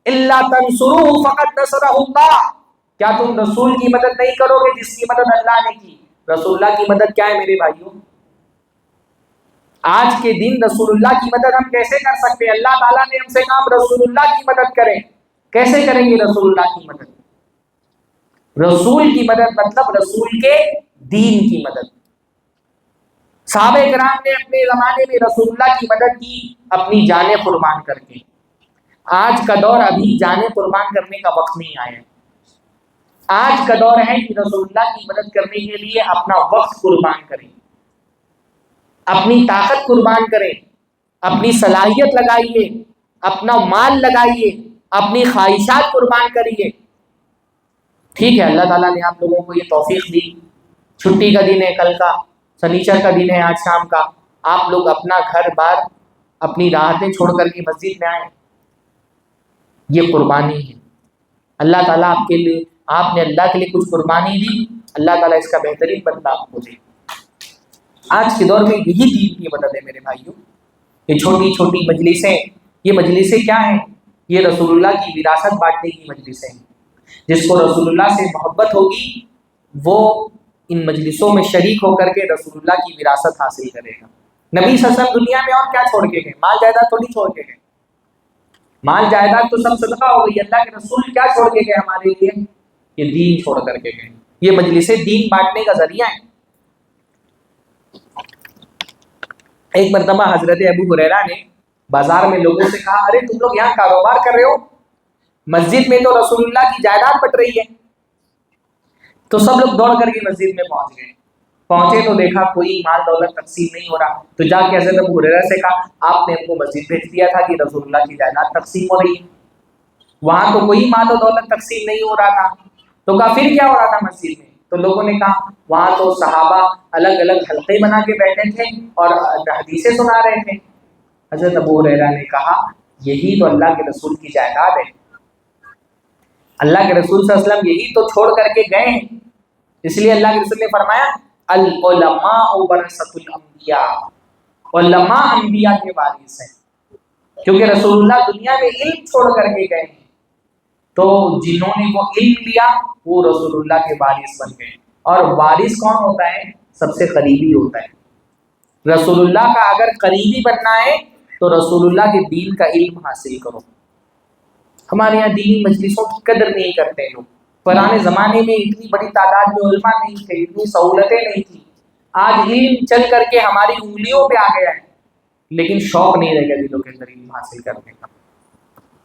إِلَّا تَنْصُرُوهُ فَقَدْ نَصَرَهُ اللَّهُ، کیا تم رسول کی مدد نہیں کرو گے جس کی مدد اللہ نے کی؟ رسول اللہ کی مدد کیا ہے میرے بھائیوں؟ آج کے دن رسول اللہ کی مدد ہم کیسے کر سکتے ہیں؟ اللہ تعالیٰ نے ہم سے کہا رسول اللہ کی مدد کریں، کیسے کریں گے رسول اللہ کی مدد؟ رسول کی مدد مطلب رسول کے دین کی مدد۔ صحابہ کرام نے اپنے زمانے میں رسول اللہ کی مدد کی اپنی جانیں قربان کر کے۔ آج کا دور ابھی جانیں قربان کرنے کا وقت نہیں آیا ہے۔ آج کا دور ہے کہ رسول اللہ کی مدد کرنے کے لیے اپنا وقت قربان کریں، اپنی طاقت قربان کریں، اپنی صلاحیت لگائیے، اپنا مال لگائیے، اپنی خواہشات قربان کریے۔ ٹھیک ہے، اللہ تعالیٰ نے آپ لوگوں کو یہ توفیق دی، چھٹی کا دن ہے کل کا، سنیچر کا دن ہے آج شام کا، آپ لوگ اپنا گھر بار اپنی راحتیں چھوڑ کر کے مسجد میں آئیں، یہ قربانی ہے۔ اللہ تعالیٰ آپ کے لیے، آپ نے اللہ کے لیے کچھ قربانی دی، اللہ تعالیٰ اس کا بہترین بدلہ آپ کو دے۔ آج کے دور میں یہی دین کی مدد ہے میرے بھائیوں۔ یہ چھوٹی چھوٹی مجلسیں، یہ مجلسیں کیا ہیں؟ یہ رسول اللہ کی وراثت بانٹنے کی مجلسیں ہیں۔ جس کو رسول اللہ سے محبت ہوگی وہ ان مجلسوں میں شریک ہو کر کے رسول اللہ کی وراثت حاصل کرے گا۔ نبی صلی اللہ علیہ وسلم دنیا میں اور کیا چھوڑ کے گئے؟ مال جائیداد تھوڑی چھوڑ کے گئے، مال جائیداد تو سب صدقہ ہو گئی۔ اللہ کے رسول کیا چھوڑ کے گئے ہمارے لیے؟ یہ دین چھوڑ کر کے گئے۔ یہ مجلسیں دین بانٹنے کا ذریعہ ہیں۔ ایک مرتبہ حضرت ابو ہریرہ نے بازار میں لوگوں سے کہا، ارے تم لوگ یہاں کاروبار کر رہے ہو، مسجد میں تو رسول اللہ کی جائیداد بٹ رہی ہے۔ تو سب لوگ دوڑ کر کے مسجد میں پہنچ گئے۔ پہنچے تو دیکھا کوئی مال دولت تقسیم نہیں ہو رہا، تو جا کے حضرت ابو ہریرہ سے کہا، آپ نے ہم کو مسجد بھیج دیا تھا کہ رسول اللہ کی جائیداد تقسیم ہو رہی ہے، وہاں تو کوئی مال و دولت تقسیم نہیں ہو رہا تھا۔ تو کہا پھر کیا ہو رہا تھا مسجد میں؟ تو لوگوں نے کہا وہاں تو صحابہ الگ الگ حلقے بنا کے بیٹھے تھے اور حدیثیں سنا رہے تھے۔ حضرت ابو ہریرہ نے کہا یہی تو اللہ کے رسول کی جائیداد ہے، اللہ کے رسول صلی اللہ علیہ وسلم یہی تو چھوڑ کر کے گئے ہیں۔ اس لیے اللہ کے رسول نے فرمایا العلماء ورثۃ الانبیاء، علماء انبیاء کے وارث ہیں، کیونکہ رسول اللہ دنیا میں علم چھوڑ کر کے گئے ہیں، تو جنہوں نے وہ علم لیا وہ رسول اللہ کے وارث بن گئے۔ اور وارث کون ہوتا ہے؟ سب سے قریبی ہوتا ہے۔ رسول اللہ کا اگر قریبی بننا ہے تو رسول اللہ کے دین کا علم حاصل کرو۔ ہمارے یہاں دینی مجلسوں کی قدر نہیں کرتے لوگ۔ پرانے زمانے میں اتنی بڑی تعداد میں علماء نہیں تھے، اتنی سہولتیں نہیں تھیں۔ آج علم چل کر کے ہماری انگلیوں پہ آ گیا ہے، لیکن شوق نہیں رہ گیا دلوں کے اندر علم حاصل کرنے کا۔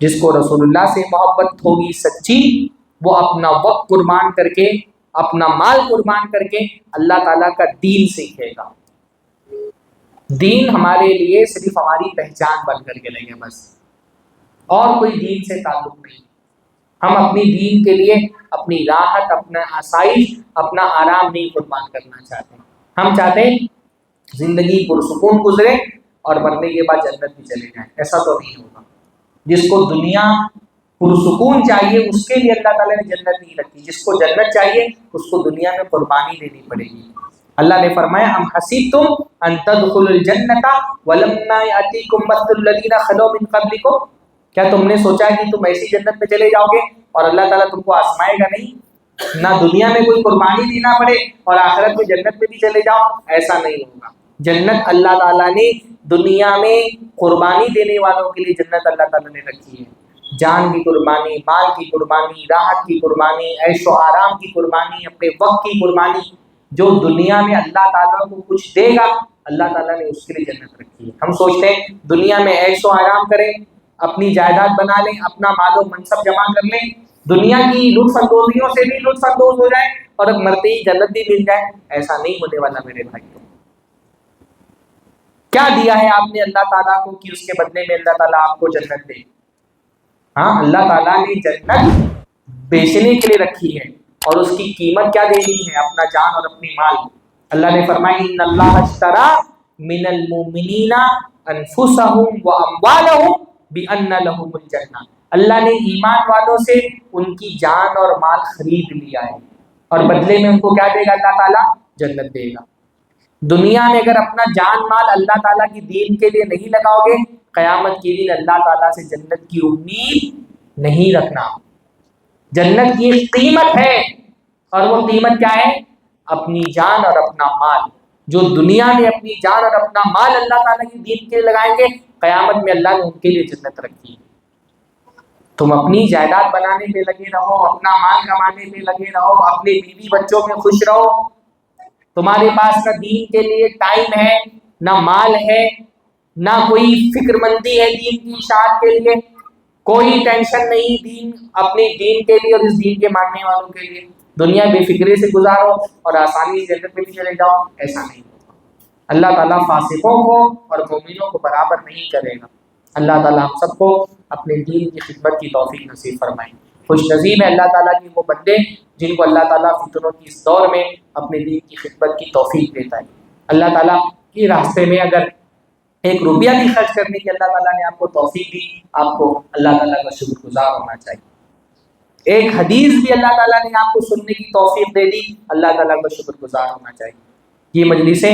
جس کو رسول اللہ سے محبت ہوگی سچی، وہ اپنا وقت قربان کر کے، اپنا مال قربان کر کے اللہ تعالیٰ کا دین سیکھے گا۔ دین ہمارے لیے صرف ہماری پہچان بن کر کے لیں گے بس، اور کوئی دین سے تعلق نہیں۔ ہم اپنی دین کے لیے اپنی راحت، اپنا آسائش، اپنا آرام نہیں قربان کرنا چاہتے۔ ہم چاہتے ہیں زندگی پرسکون گزرے اور مرنے کے بعد جنت میں چلے جائیں، ایسا تو نہیں ہوگا۔ جس کو دنیا پرسکون چاہیے اس کے لیے اللہ تعالیٰ نے جنت نہیں رکھی، جس کو جنت چاہیے اس کو دنیا میں قربانی دینی پڑے گی۔ اللہ نے فرمایا ام حسبتم ان تدخلوا الجنۃ ولما یاتیکم مثل الذین خلو من قبلکم، کیا تم نے سوچا کہ تم ایسی جنت میں چلے جاؤ گے اور اللہ تعالیٰ تم کو آزمائے گا نہیں، نہ دنیا میں کوئی قربانی دینا پڑے اور آخرت میں جنت میں بھی چلے جاؤ؟ ایسا نہیں ہوگا۔ جنت اللہ تعالیٰ نے دنیا میں قربانی دینے والوں کے لیے جنت اللہ تعالیٰ نے رکھی ہے، جان کی قربانی، مال کی قربانی، راحت کی قربانی، عیش و آرام کی قربانی، اپنے وقت کی قربانی، جو دنیا میں اللہ تعالیٰ کو کچھ دے گا اللہ تعالیٰ نے اس کے لیے جنت رکھی ہے۔ ہم سوچتے ہیں دنیا میں عیش و آرام کریں، اپنی جائیداد بنا لیں، اپنا مال و منصب جمع کر لیں، دنیا کی لطف اندوزیوں سے بھی لطف اندوز ہو جائیں اور اب مرتے ہی جنت بھی مل جائے، ایسا نہیں ہونے والا میرے بھائیوں۔ کیا دیا ہے آپ نے اللہ تعالیٰ کو کہ اس کے بدلے میں اللہ تعالیٰ آپ کو جنت دے؟ ہاں، اللہ تعالیٰ نے جنت بیچنے کے لیے رکھی ہے اور اس کی قیمت کیا دینی ہے؟ اپنا جان اور اپنی مال۔ اللہ نے فرمایا ان اللہ اشترى من المؤمنین انفسهم واموالهم بان لهم الجنہ، اللہ نے ایمان والوں سے ان کی جان اور مال خرید لیا ہے اور بدلے میں ان کو کیا دے گا؟ اللہ تعالیٰ جنت دے گا۔ دنیا میں اگر اپنا جان مال اللہ تعالیٰ کی دین کے لیے نہیں لگاؤ گے، قیامت کے دن اللہ تعالیٰ سے جنت کی امید نہیں رکھنا۔ جنت کی ایک قیمت ہے اور وہ قیمت کیا ہے؟ اپنی جان اور اپنا مال۔ جو دنیا میں اپنی جان اور اپنا مال اللہ تعالیٰ کی دین کے لیے لگائیں گے، قیامت میں اللہ نے ان کے لیے جنت رکھی ہے۔ تم اپنی جائیداد بنانے پہ لگے رہو، اپنا مال کمانے پہ لگے رہو، اپنے بیوی بچوں میں خوش رہو، تمہارے پاس نہ دین کے لیے ٹائم ہے، نہ مال ہے، نہ کوئی فکر مندی ہے دین کی اشاعت کے لیے، کوئی ٹینشن نہیں دین، اپنے دین کے لیے اور اس دین کے ماننے والوں کے لیے، دنیا بے فکری سے گزارو اور آسانی سے جنت میں بھی چلے جاؤ، ایسا نہیں ہوگا۔ اللہ تعالیٰ فاسقوں کو اور مومنوں کو برابر نہیں کرے گا۔ اللہ تعالیٰ ہم سب کو اپنے دین کی خدمت کی توفیق نصیب فرمائے۔ خوش نصیب ہے اللہ تعالیٰ کی وہ بندے جن کو اللہ تعالیٰ فتنوں کی اس دور میں اپنے دین کی خدمت کی توفیق دیتا ہے۔ اللہ تعالیٰ کے راستے میں اگر ایک روپیہ بھی خرچ کرنے کی اللہ تعالیٰ نے آپ کو توفیق دی، آپ کو اللہ تعالیٰ کا شکر گزار ہونا چاہیے۔ ایک حدیث بھی اللہ تعالیٰ نے آپ کو سننے کی توفیق دے دی، اللہ تعالیٰ کا شکر گزار ہونا چاہیے۔ یہ مجلسیں